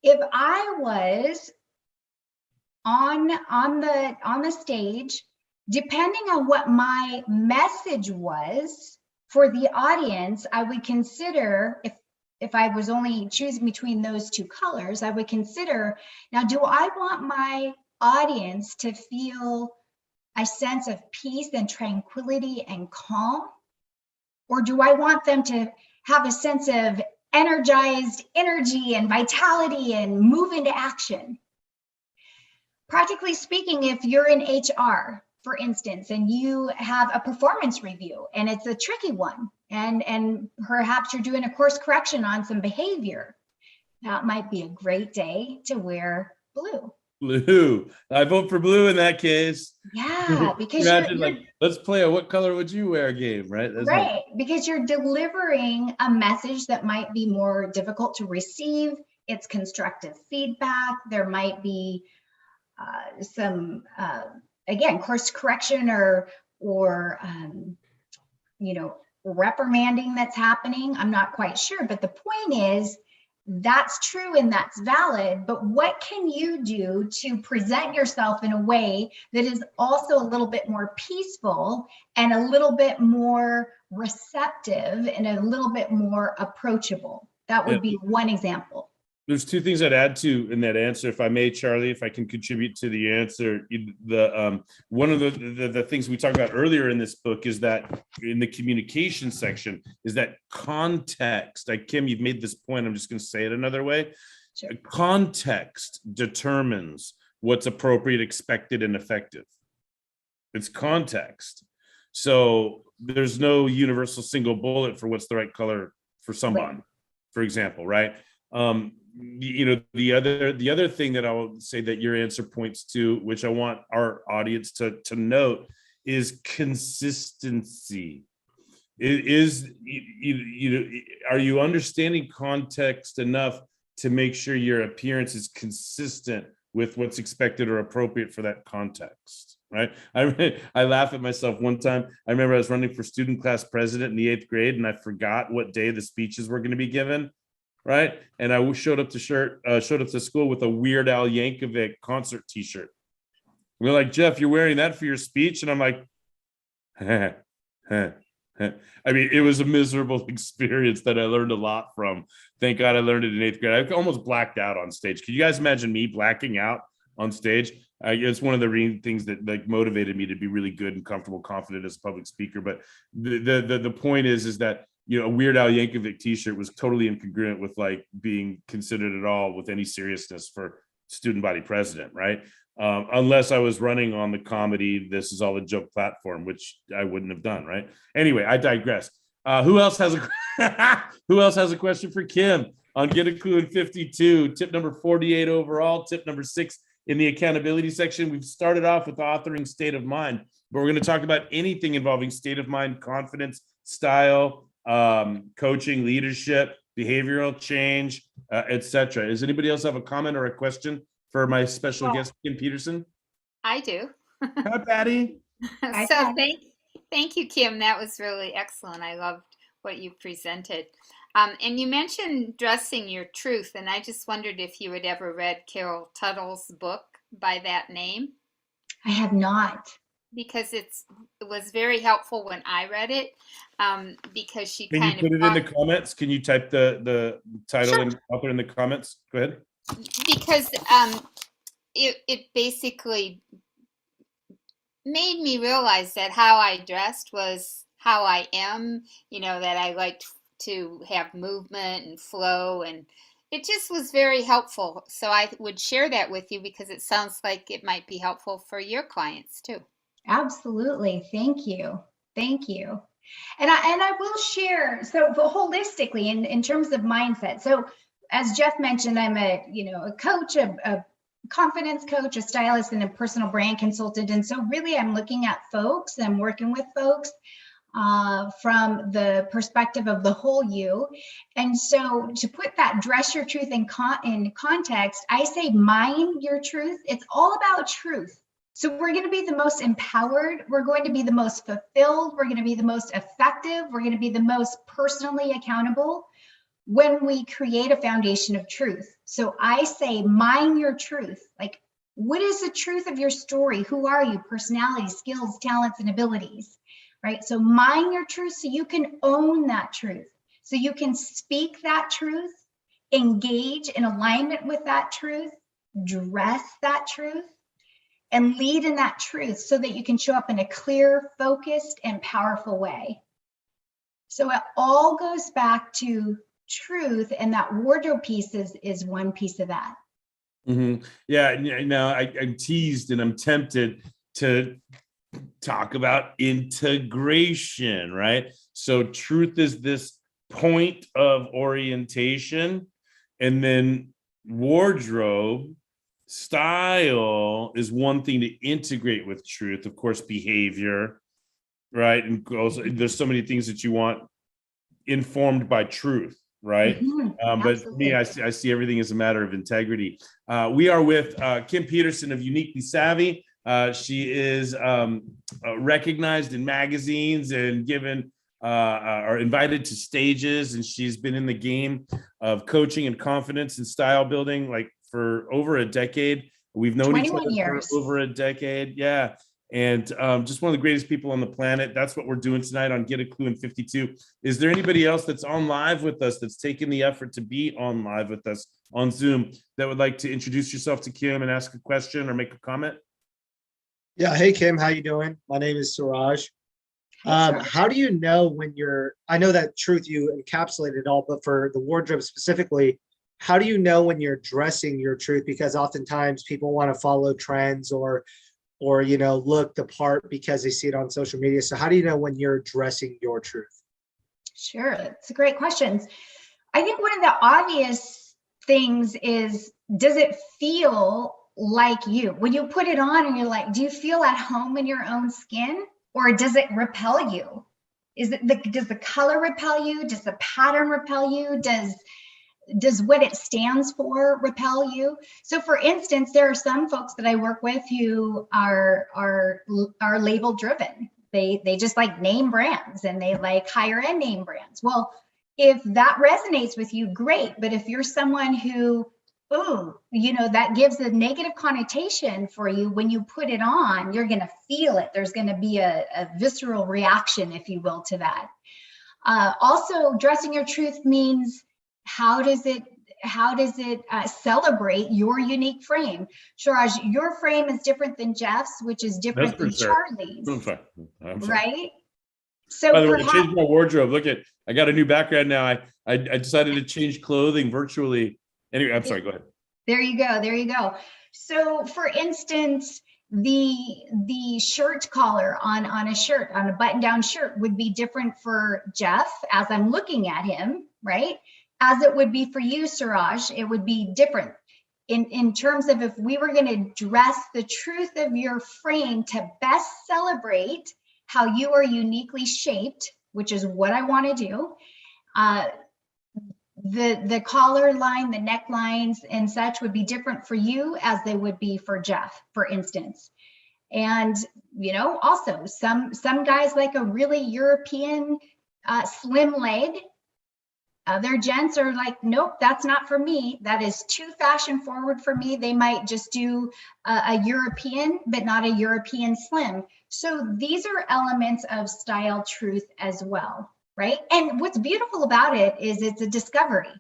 If I was on the stage, depending on what my message was for the audience, I would consider, if I was only choosing between those two colors, I would consider, now, do I want my audience to feel a sense of peace and tranquility and calm? Or do I want them to have a sense of energized energy and vitality and move into action? Practically speaking, if you're in HR, for instance, and you have a performance review and it's a tricky one, and perhaps you're doing a course correction on some behavior, that might be a great day to wear blue. Blue. I vote for blue in that case. Yeah, because imagine like, let's play a what color would you wear game, right? That's right, because you're delivering a message that might be more difficult to receive. It's constructive feedback. There might be some again, course correction or reprimanding that's happening. I'm not quite sure, but the point is that's true and that's valid, but what can you do to present yourself in a way that is also a little bit more peaceful and a little bit more receptive and a little bit more approachable? That would be one example. There's two things I'd add to in that answer, if I may, Charlie, if I can contribute to the answer. One of the things we talked about earlier in this book is that in the communication section is that context. Like Kim, you've made this point. I'm just going to say it another way. Sure. Context determines what's appropriate, expected, and effective. It's context. So there's no universal single bullet for what's the right color for someone, right, for example, right? The other thing that I will say that your answer points to, which I want our audience to note, is consistency. It is, are you understanding context enough to make sure your appearance is consistent with what's expected or appropriate for that context, right? I laugh at myself. One time, I remember I was running for student class president in the 8th grade, and I forgot what day the speeches were going to be given. Right. And I showed up to school with a Weird Al Yankovic concert t-shirt. We're like, Jeff, you're wearing that for your speech? And I'm like, I mean, it was a miserable experience that I learned a lot from. Thank God I learned it in 8th grade. I almost blacked out on stage. Can you guys imagine me blacking out on stage? It's one of the things that like motivated me to be really good and comfortable, confident as a public speaker. But the point is that, a Weird Al Yankovic t-shirt was totally incongruent with like being considered at all with any seriousness for student body president, right? Unless I was running on the comedy This Is All a Joke platform, which I wouldn't have done, right? Anyway, I digress. Who else has a question for Kim on Get a Clue in 52? Tip number 48 overall, tip number 6 in the accountability section. We've started off with authoring state of mind, but we're going to talk about anything involving state of mind, confidence, style, coaching, leadership, behavioral change, etc. Does anybody else have a comment or a question for my special guest, Kim Peterson? I do. Hi, Patty. So thank you, Kim. That was really excellent. I loved what you presented. And you mentioned dressing your truth, and I just wondered if you had ever read Carol Tuttle's book by that name. I have not. because it was very helpful when I read it, because she Can you kind put of it in the comments? Can you type the title Sure. and author in the comments? Go ahead. because it basically made me realize that how I dressed was how I am, that I liked to have movement and flow, and it just was very helpful. So I would share that with you because it sounds like it might be helpful for your clients too. Absolutely. Thank you. Thank you. And I will share, so holistically in terms of mindset. So as Jeff mentioned, I'm a coach, a confidence coach, a stylist, and a personal brand consultant. And so really I'm looking at folks, I'm working with folks from the perspective of the whole you. And so to put that dress your truth in context, I say mind your truth. It's all about truth. So we're going to be the most empowered. We're going to be the most fulfilled. We're going to be the most effective. We're going to be the most personally accountable when we create a foundation of truth. So I say, mine your truth. Like, what is the truth of your story? Who are you? Personality, skills, talents, and abilities, right? So mine your truth so you can own that truth. So you can speak that truth, engage in alignment with that truth, dress that truth, and lead in that truth so that you can show up in a clear, focused, and powerful way. So it all goes back to truth, and that wardrobe piece is one piece of that. Mm-hmm. Yeah, now I'm teased and I'm tempted to talk about integration, right? So truth is this point of orientation, and then wardrobe style is one thing to integrate with truth. Of course, behavior, right? And also there's so many things that you want informed by truth, right? But for me, I see everything as a matter of integrity. We are with Kim Peterson of Uniquely Savvy. She is recognized in magazines and given or invited to stages, and she's been in the game of coaching and confidence and style building like for over a decade. We've known each other for over a decade. Yeah. And just one of the greatest people on the planet. That's what we're doing tonight on Get a Clue in 52. Is there anybody else that's on live with us that's taken the effort to be on live with us on Zoom that would like to introduce yourself to Kim and ask a question or make a comment? Yeah. Hey, Kim, how you doing? My name is Suraj. How do you know when I know that truth, you encapsulated it all, but for the wardrobe specifically, how do you know when you're dressing your truth? Because oftentimes people want to follow trends or look the part because they see it on social media. So how do you know when you're dressing your truth? Sure, it's a great question. I think one of the obvious things is, does it feel like you? When you put it on and you're like, do you feel at home in your own skin, or does it repel you? Does the color repel you? Does the pattern repel you? Does what it stands for repel you? So for instance, there are some folks that I work with who are label driven. They just like name brands, and they like higher end name brands. Well, if that resonates with you, great. But if you're someone who, that gives a negative connotation for you, when you put it on, you're going to feel it. There's going to be a visceral reaction, if you will, to that. Also, dressing your truth means, how does it celebrate your unique frame? Suraj, your frame is different than Jeff's, which is different than Charlie's. I'm sorry. Right? So by the way, I changed my wardrobe. Look I got a new background now. I decided to change clothing virtually. Anyway, I'm sorry, go ahead. There you go. So for instance, the shirt collar on a button-down shirt would be different for Jeff as I'm looking at him, right? As it would be for you, Suraj. It would be different in terms of, if we were going to dress the truth of your frame to best celebrate how you are uniquely shaped, which is what I want to do. The collar line, the necklines and such would be different for you as they would be for Jeff, for instance. And, also some guys like a really European slim leg. Other gents are like, nope, that's not for me. That is too fashion forward for me. They might just do a European, but not a European slim. So these are elements of style truth as well, right? And what's beautiful about it is it's a discovery.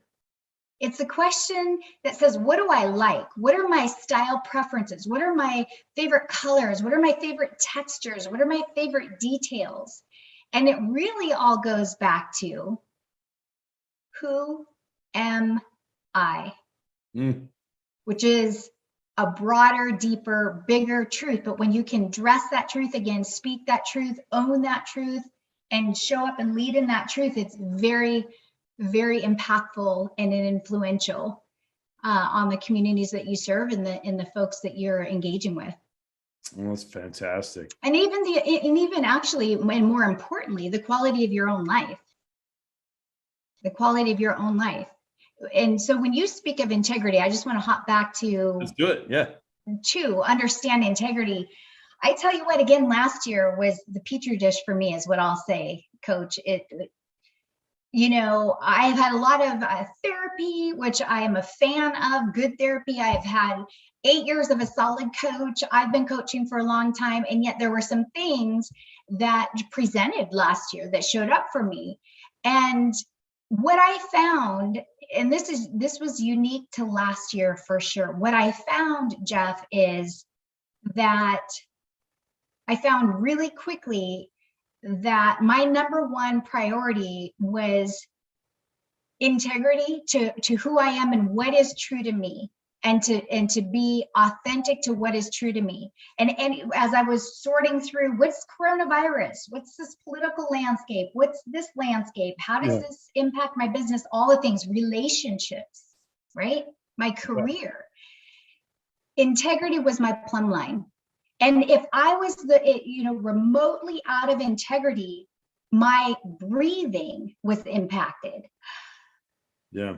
It's a question that says, what do I like? What are my style preferences? What are my favorite colors? What are my favorite textures? What are my favorite details? And it really all goes back to, who am I? Which is a broader, deeper, bigger truth. But when you can dress that truth again, speak that truth, own that truth, and show up and lead in that truth, it's very, very impactful and influential on the communities that you serve and the folks that you're engaging with. Well, that's fantastic. And even actually, and more importantly, the quality of your own life. The quality of your own life. And so when you speak of integrity, I just want to hop back to Let's do it. Yeah. To understand integrity. I tell you what, again, last year was the petri dish for me, is what I'll say, Coach. I've had a lot of therapy, which I am a fan of, good therapy. I've had 8 years of a solid coach. I've been coaching for a long time. And yet there were some things that presented last year that showed up for me. And what I found, and this was unique to last year for sure. What I found, Jeff, is that I found really quickly that my number one priority was integrity to who I am and what is true to me, and to be authentic to what is true to me. And as I was sorting through, what's coronavirus? What's this political landscape? What's this landscape? How does this impact my business? All the things, relationships, right? My career. Integrity was my plumb line. And if I was remotely out of integrity, my breathing was impacted. Yeah.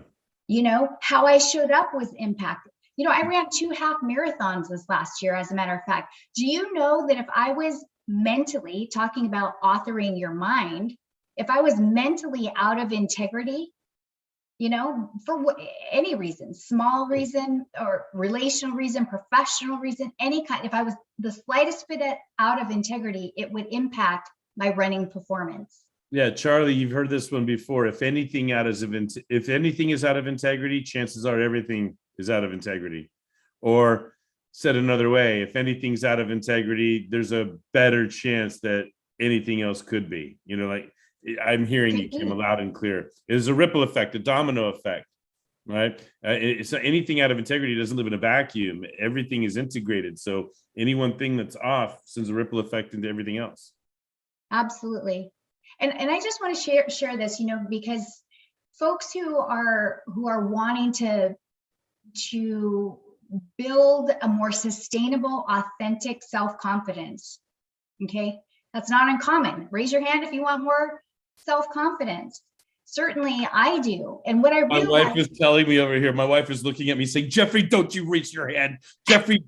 How I showed up was impacted. I ran 2 half marathons this last year, as a matter of fact. Do you know that if I was mentally, talking about authoring your mind, if I was mentally out of integrity, for any reason, small reason or relational reason, professional reason, any kind, if I was the slightest bit out of integrity, it would impact my running performance. Yeah, Charlie, you've heard this one before. If anything is out of integrity, chances are everything is out of integrity. Or said another way, if anything's out of integrity, there's a better chance that anything else could be. I'm hearing you, Kim, loud and clear. There's a ripple effect, a domino effect, right? So anything out of integrity doesn't live in a vacuum. Everything is integrated. So any one thing that's off sends a ripple effect into everything else. Absolutely. And I just want to share this, because folks who are wanting to build a more sustainable, authentic self-confidence, okay, that's not uncommon. Raise your hand if you want more self-confidence. Certainly I do. And what I realized— My wife is telling me over here, my wife is looking at me saying, Jeffrey, don't you raise your hand. Jeffrey,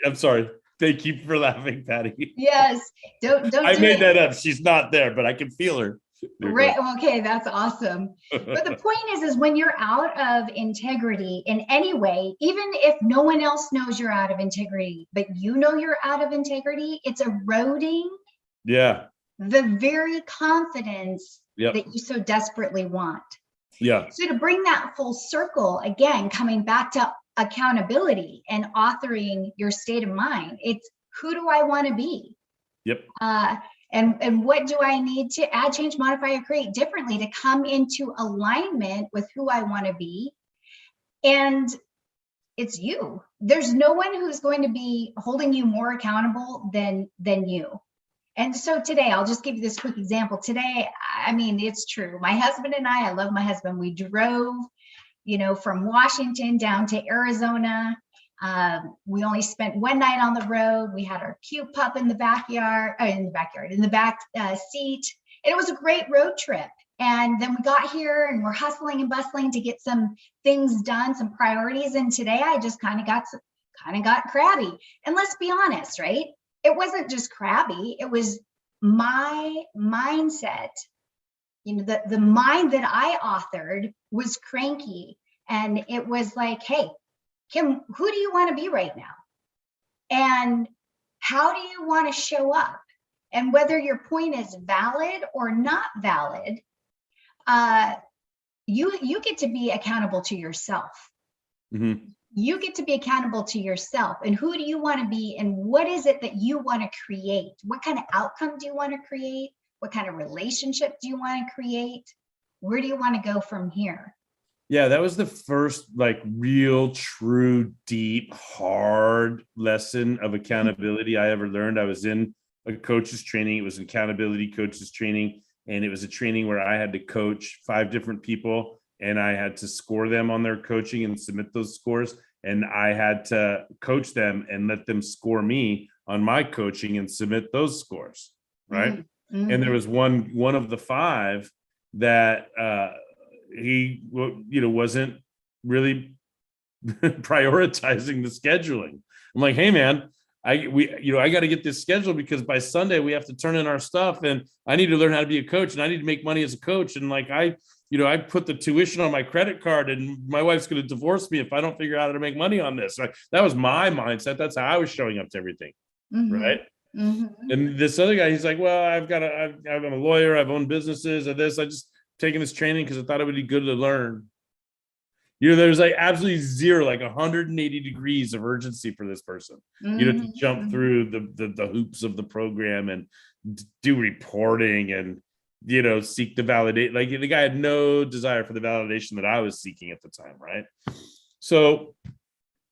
I'm sorry. Thank you for laughing, Patty. Yes, don't I do made it. that up. She's not there, but I can feel her. Right. Okay, that's awesome. But the point is when you're out of integrity in any way, even if no one else knows you're out of integrity, but you're out of integrity, it's eroding the very confidence that you so desperately want. Yeah. So to bring that full circle, again, coming back to accountability and authoring your state of mind, it's who do I want to be? Yep. And what do I need to add, change, modify, or create differently to come into alignment with who I want to be? And it's you. There's no one who's going to be holding you more accountable than you. And so today, I'll just give you this quick example. Today, it's true. My husband and I love my husband. We drove, from Washington down to Arizona. We only spent one night on the road. We had our cute pup in the back seat. And it was a great road trip. And then we got here and we're hustling and bustling to get some things done, some priorities. And today I just kind of got crabby. And let's be honest, right? It wasn't just crabby. It was my mindset the mind that I authored was cranky. And it was like, hey, Kim, who do you want to be right now? And how do you want to show up? And whether your point is valid or not valid, you get to be accountable to yourself. Mm-hmm. You get to be accountable to yourself. And who do you want to be? And what is it that you want to create? What kind of outcome do you want to create? What kind of relationship do you want to create? Where do you want to go from here? Yeah, that was the first like real, true, deep, hard lesson of accountability I ever learned. I was in a coach's training. It was an accountability coach's training. And it was a training where I had to coach 5 different people, and I had to score them on their coaching and submit those scores. And I had to coach them and let them score me on my coaching and submit those scores. Right. Mm-hmm. And there was one of the 5 that he wasn't really prioritizing the scheduling. I'm like, hey man, I got to get this scheduled because by Sunday we have to turn in our stuff, and I need to learn how to be a coach, and I need to make money as a coach. And like I put the tuition on my credit card, and my wife's going to divorce me if I don't figure out how to make money on this. Like, that was my mindset. That's how I was showing up to everything. Mm-hmm. Right. Mm-hmm. And this other guy, he's like, well, I'm a lawyer. I've owned businesses of this. I just taken this training because I thought it would be good to learn. There's like absolutely zero, like 180 degrees of urgency for this person, to jump through the hoops of the program and do reporting and, seek the validate. Like the guy had no desire for the validation that I was seeking at the time. Right. So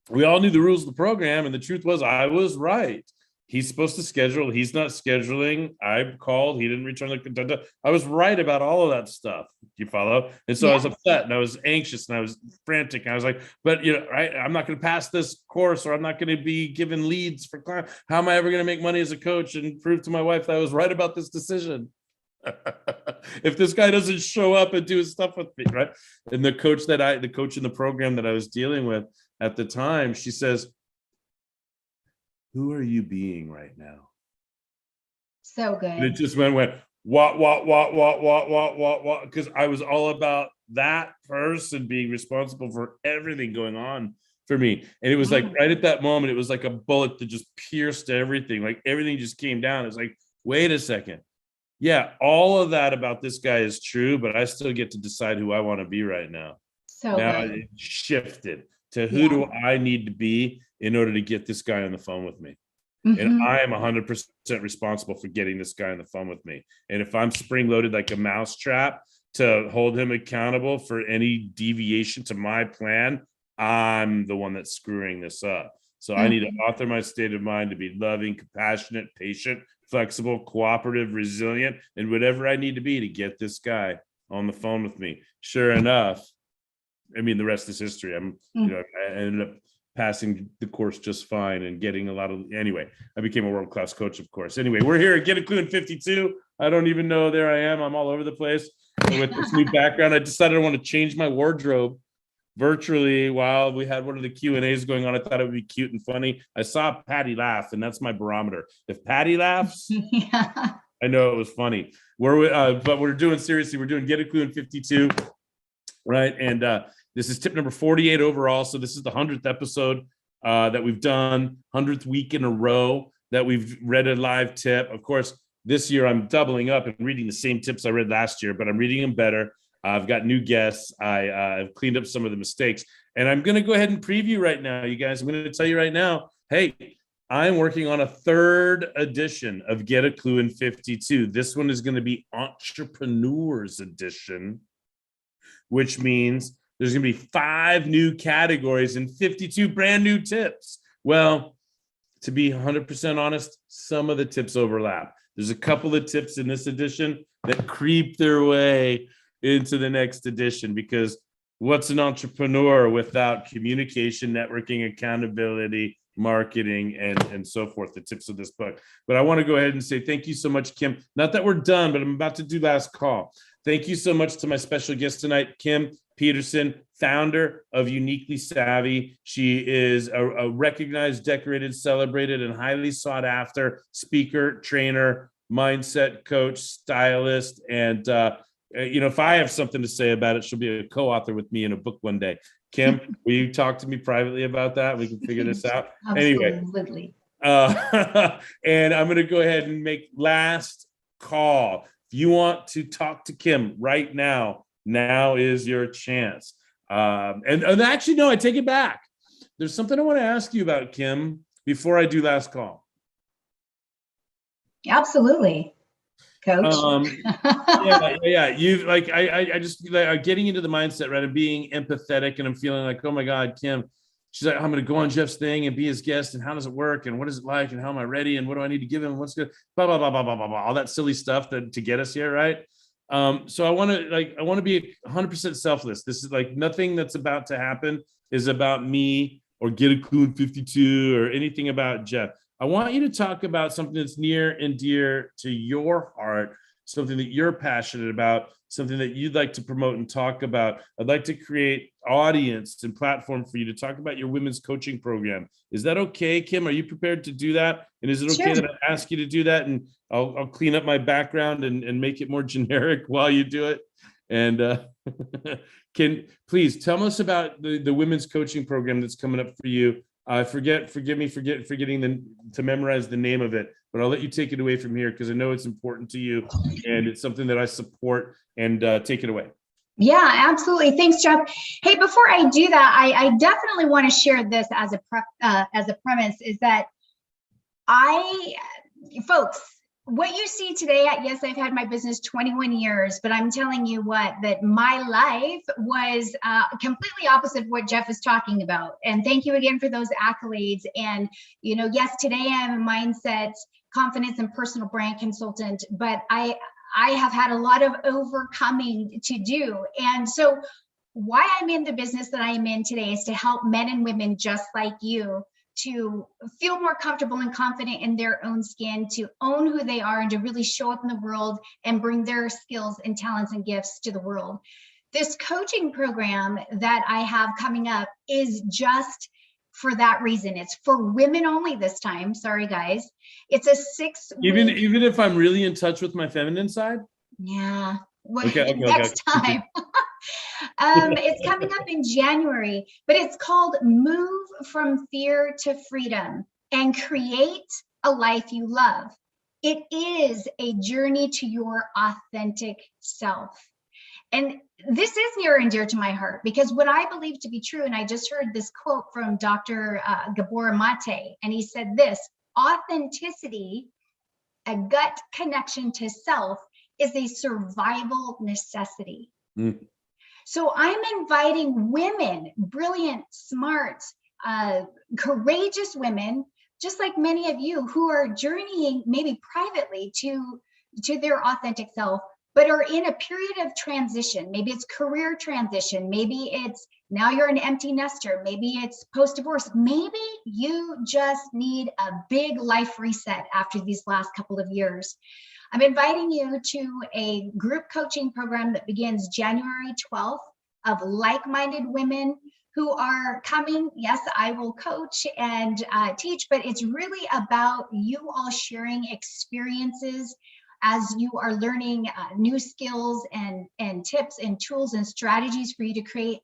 we all knew the rules of the program. And the truth was I was right. He's supposed to schedule. He's not scheduling. I called. He didn't return the. I was right about all of that stuff. You follow? And so I was upset and I was anxious and I was frantic. And I was like, but I'm not going to pass this course, or I'm not going to be given leads for clients. How am I ever going to make money as a coach and prove to my wife that I was right about this decision? If this guy doesn't show up and do his stuff with me, right? And the coach in the program that I was dealing with at the time, she says, who are you being right now? So good. And it just went, what, because I was all about that person being responsible for everything going on for me. And it was like right at that moment, it was like a bullet that just pierced everything. Like everything just came down. It's like, wait a second. Yeah, all of that about this guy is true, but I still get to decide who I want to be right now. So now good. it shifted to who do I need to be in order to get this guy on the phone with me. And I am 100% responsible for getting this guy on the phone with me. And if I'm spring loaded like a mousetrap to hold him accountable for any deviation to my plan, I'm the one that's screwing this up. So I need to author my state of mind to be loving, compassionate, patient, flexible, cooperative, resilient, and whatever I need to be to get this guy on the phone with me. Sure enough, I mean, the rest is history. I ended up passing the course just fine and getting anyway, I became a world-class coach, of course. Anyway, we're here at Get a Klu in 52. I don't even know. There I am. I'm all over the place. And with this new background, I decided I want to change my wardrobe virtually while we had one of the Q&As going on. I thought it would be cute and funny. I saw Patty laugh, and that's my barometer. If Patty laughs, I know it was funny. But we're doing Get a Klu in 52, right? And this is tip number 48 overall. So this is the 100th episode that we've done, 100th week in a row that we've read a live tip. Of course, this year I'm doubling up and reading the same tips I read last year, but I'm reading them better. I've got new guests. I've cleaned up some of the mistakes, and I'm going to go ahead and preview right now, you guys. I'm going to tell you right now, hey, I'm working on a 3rd edition of Get a Klu in 52. This one is going to be Entrepreneurs Edition, which means there's going to be 5 new categories and 52 brand new tips. Well, to be 100% honest, some of the tips overlap. There's a couple of tips in this edition that creep their way into the next edition, because what's an entrepreneur without communication, networking, accountability, marketing, and so forth, the tips of this book. But I want to go ahead and say thank you so much, Kim. Not that we're done, but I'm about to do last call. Thank you so much to my special guest tonight, Kim Peterson, founder of Uniquely Savvy. She is a recognized, decorated, celebrated, and highly sought after speaker, trainer, mindset coach, stylist, and if I have something to say about it, she'll be a co-author with me in a book one day. Kim, will you talk to me privately about that? We can figure this out. Anyway, Absolutely. and I'm going to go ahead and make last call. If you want to talk to Kim right now, now is your chance. And actually, no, I take it back. There's something I want to ask you about, Kim, before I do last call. Absolutely, Coach. Yeah. You I just getting into the mindset, right, of being empathetic, and I'm feeling like, oh my God, Kim. She's like, I'm going to go on Jeff's thing and be his guest. And how does it work? And what is it like? And how am I ready? And what do I need to give him? What's good? Blah, blah, blah, blah, blah, blah, blah. All that silly stuff to get us here. Right. So I want to be 100% selfless. This is like nothing that's about to happen is about me or Get a Klu in 52 or anything about Jeff. I want you to talk about something that's near and dear to your heart, something that you're passionate about, something that you'd like to promote and talk about. I'd like to create audience and platform for you to talk about your women's coaching program. Is that okay, Kim? Are you prepared to do that? And is it okay that I ask you to do that? And I'll clean up my background and make it more generic while you do it. And please tell us about the women's coaching program that's coming up for you. Forgive me for forgetting to memorize the name of it, but I'll let you take it away from here because I know it's important to you and it's something that I support. And take it away. Yeah, absolutely. Thanks, Jeff. Hey, before I do that, I definitely want to share this as a premise is that folks, what you see today, yes, I've had my business 21 years, but I'm telling you that my life was completely opposite of what Jeff is talking about. And thank you again for those accolades. And, yes, today I'm a mindset, confidence, and personal brand consultant, but I have had a lot of overcoming to do. And so why I'm in the business that I am in today is to help men and women just like you to feel more comfortable and confident in their own skin, to own who they are, and to really show up in the world and bring their skills and talents and gifts to the world. This coaching program that I have coming up is just for that reason. It's for women only this time. Sorry, guys. It's a 6-week. Even if I'm really in touch with my feminine side? Yeah. Okay, next time. It's coming up in January, but it's called Move from Fear to Freedom and Create a Life You Love. It is a journey to your authentic self. And this is near and dear to my heart because what I believe to be true, and I just heard this quote from Dr. Gabor Mate, and he said this: authenticity, a gut connection to self, is a survival necessity. So I'm inviting women, brilliant, smart, courageous women, just like many of you who are journeying maybe privately to their authentic self, but are in a period of transition. Maybe it's career transition. Maybe it's now you're an empty nester. Maybe it's post-divorce. Maybe you just need a big life reset after these last couple of years. I'm inviting you to a group coaching program that begins January 12th of like-minded women who are coming. Yes, I will coach and teach, but it's really about you all sharing experiences as you are learning new skills and tips and tools and strategies for you to create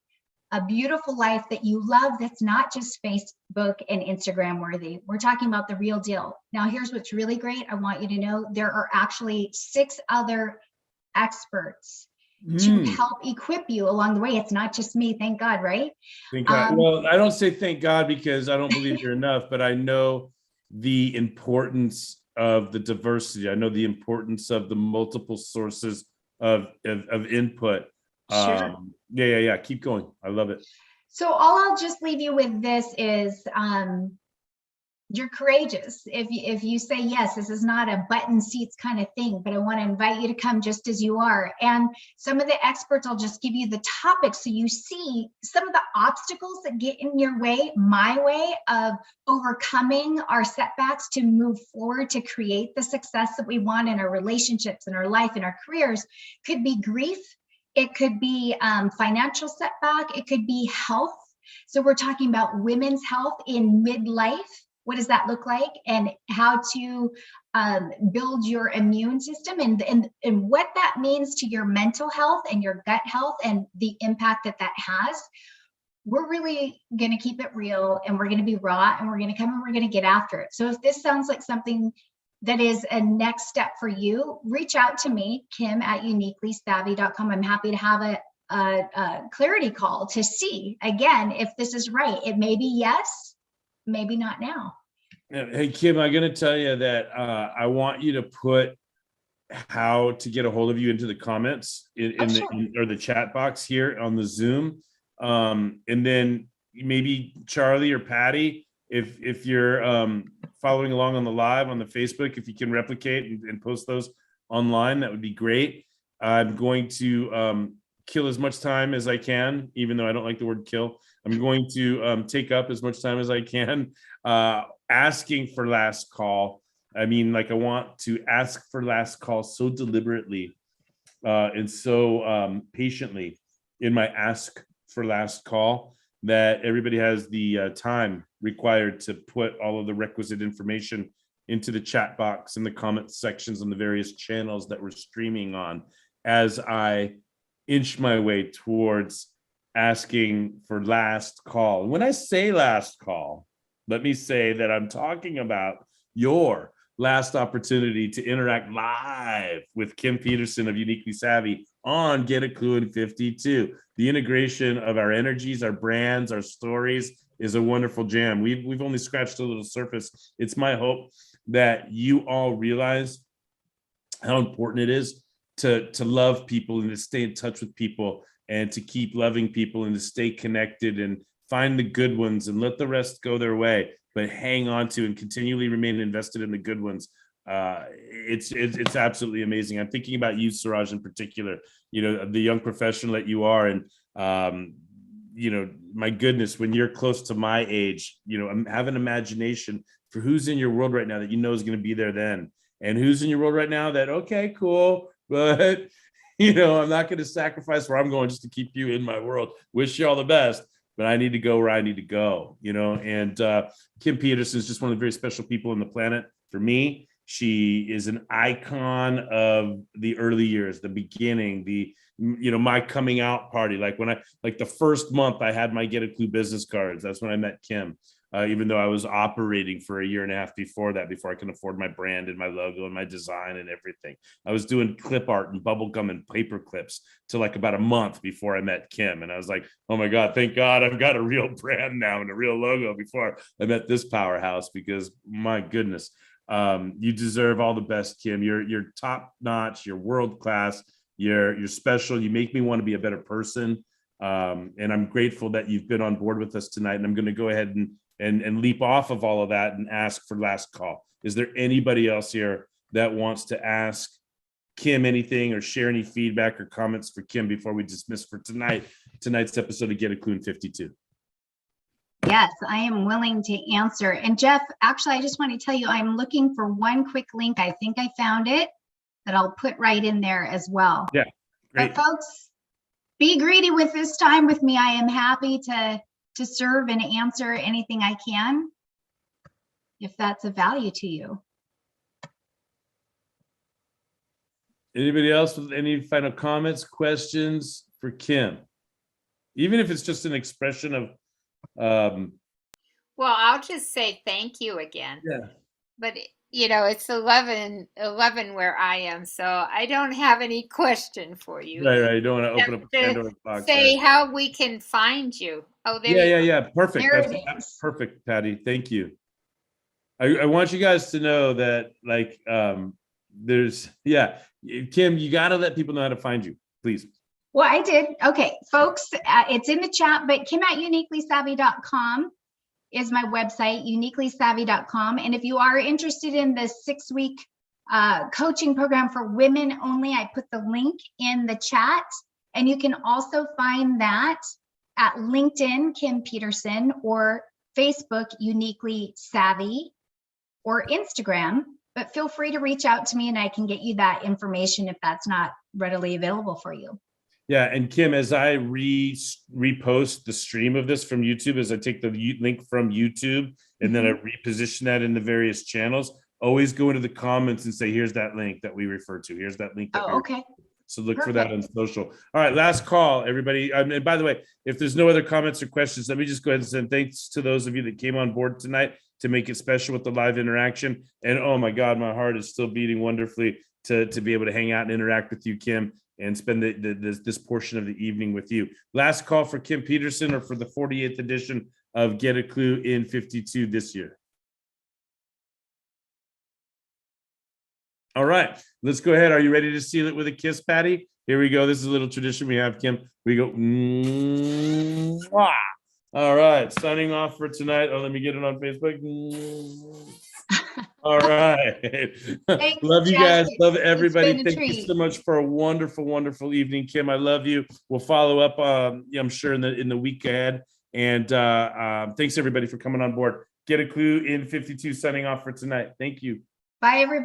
a beautiful life that you love, that's not just Facebook and Instagram worthy. We're talking about the real deal. Now, here's what's really great. I want you to know there are actually 6 other experts to help equip you along the way. It's not just me, thank God, right? Thank God. Well, I don't say thank God because I don't believe you're enough, but I know the importance of the diversity. I know the importance of the multiple sources of input. Sure. Yeah. Keep going. I love it. So all I'll just leave you with this is you're courageous. If you say, yes, this is not a button seats kind of thing, but I want to invite you to come just as you are. And some of the experts, I'll just give you the topics so you see some of the obstacles that get in your way, my way of overcoming our setbacks to move forward to create the success that we want in our relationships, in our life, in our careers. Could be grief. It could be financial setback. It could be health. So we're talking about women's health in midlife. what does that look like, and how to build your immune system, and what that means to your mental health and your gut health and the impact that that has. We're really going to keep it real, and we're going to be raw, and we're going to come and we're going to get after it. So if this sounds like something that is a next step for you, reach out to me, Kim@uniquelysavvy.com. I'm happy to have a clarity call to see, again, if this is right. It may be yes, maybe not now. Hey, Kim, I'm going to tell you that I want you to put how to get a hold of you into the comments or the chat box here on the Zoom. And then maybe Charlie or Patty, if you're following along on the live on the Facebook, if you can replicate and post those online, that would be great. I'm going to kill as much time as I can, even though I don't like the word kill. I'm going to take up as much time as I can asking for last call. I mean, like, I want to ask for last call so deliberately and so patiently in my ask for last call that everybody has the time required to put all of the requisite information into the chat box and the comment sections on the various channels that we're streaming on, as I inch my way towards asking for last call. And when I say last call, let me say that I'm talking about your last opportunity to interact live with Kim Peterson of Uniquely Savvy on Get a Klu in 52. The integration of our energies, our brands, our stories is a wonderful jam. We've only scratched a little surface. It's my hope that you all realize how important it is to love people and to stay in touch with people and to keep loving people and to stay connected and find the good ones and let the rest go their way, but hang on to and continually remain invested in the good ones. It's absolutely amazing. I'm thinking about you, Suraj, in particular, you know, the young professional that you are. And, you know, my goodness, when you're close to my age, you know, have an imagination for who's in your world right now that you know is going to be there then, and who's in your world right now that, okay, cool, but, you know, I'm not going to sacrifice where I'm going just to keep you in my world. Wish you all the best, but I need to go where I need to go, you know. And Kim Peterson is just one of the very special people on the planet for me. She is an icon of the early years, the beginning, you know, my coming out party. Like the first month I had my Get a Klu business cards. That's when I met Kim. Even though I was operating for a year and a half before that, before I can afford my brand and my logo and my design and everything. I was doing clip art and bubble gum and paper clips till like about a month before I met Kim. And I was like, oh my God, thank God I've got a real brand now and a real logo before I met this powerhouse, because my goodness, you deserve all the best, Kim. You're top notch, you're world class, you're special. You make me want to be a better person. And I'm grateful that you've been on board with us tonight. And I'm going to go ahead and leap off of all of that and ask for last call. Is there anybody else here that wants to ask Kim anything or share any feedback or comments for Kim before we dismiss for tonight's episode of Get a Klu in 52? Yes, I am willing to answer. And Jeff, actually, I just want to tell you, I'm looking for one quick link. I think I found it that I'll put right in there as well. Yeah, great. But folks, be greedy with this time with me. I am happy to serve and answer anything I can, if that's of value to you. Anybody else with any final comments, questions for Kim? Even if it's just an expression of Well, I'll just say thank you again. Yeah. But you know, it's 11 where I am, so I don't have any question for you. Right. You don't want to open up a Pandora's box. Say how we can find you. Oh, there. Yeah. Perfect. There That's perfect, Patty. Thank you. I want you guys to know that, like, Kim, you got to let people know how to find you, please. Well, I did. Okay, folks, it's in the chat, but Kim@uniquelysavvy.com is my website, uniquelysavvy.com. And if you are interested in the 6-week coaching program for women only, I put the link in the chat. And you can also find that at LinkedIn, Kim Peterson, or Facebook, Uniquely Savvy, or Instagram. But feel free to reach out to me and I can get you that information if that's not readily available for you. Yeah, and Kim, as I repost the stream of this from YouTube, as I take the link from YouTube and then I reposition that in the various channels. Always go into the comments and say, here's that link that we refer to. Here's that link. That we Oh, okay. So look for that on social. All right, last call, everybody. And by the way, if there's no other comments or questions, let me just go ahead and send thanks to those of you that came on board tonight to make it special with the live interaction. And oh my God, my heart is still beating wonderfully to be able to hang out and interact with you, Kim, and spend this portion of the evening with you. Last call for Kim Peterson or for the 48th edition of Get a Clue in 52 this year. All right, let's go ahead. Are you ready to seal it with a kiss, Patty? Here we go. This is a little tradition we have, Kim. We go. Mwah. All right, signing off for tonight. Oh, let me get it on Facebook. All right. Thanks, Love you Jeff. guys. Love everybody. It's been a Thank you treat. so much for a wonderful, wonderful evening, Kim. I love you. We'll follow up. I'm sure in the week ahead. And thanks everybody for coming on board. Get a Clue in 52. Signing off for tonight. Thank you. Bye, everybody.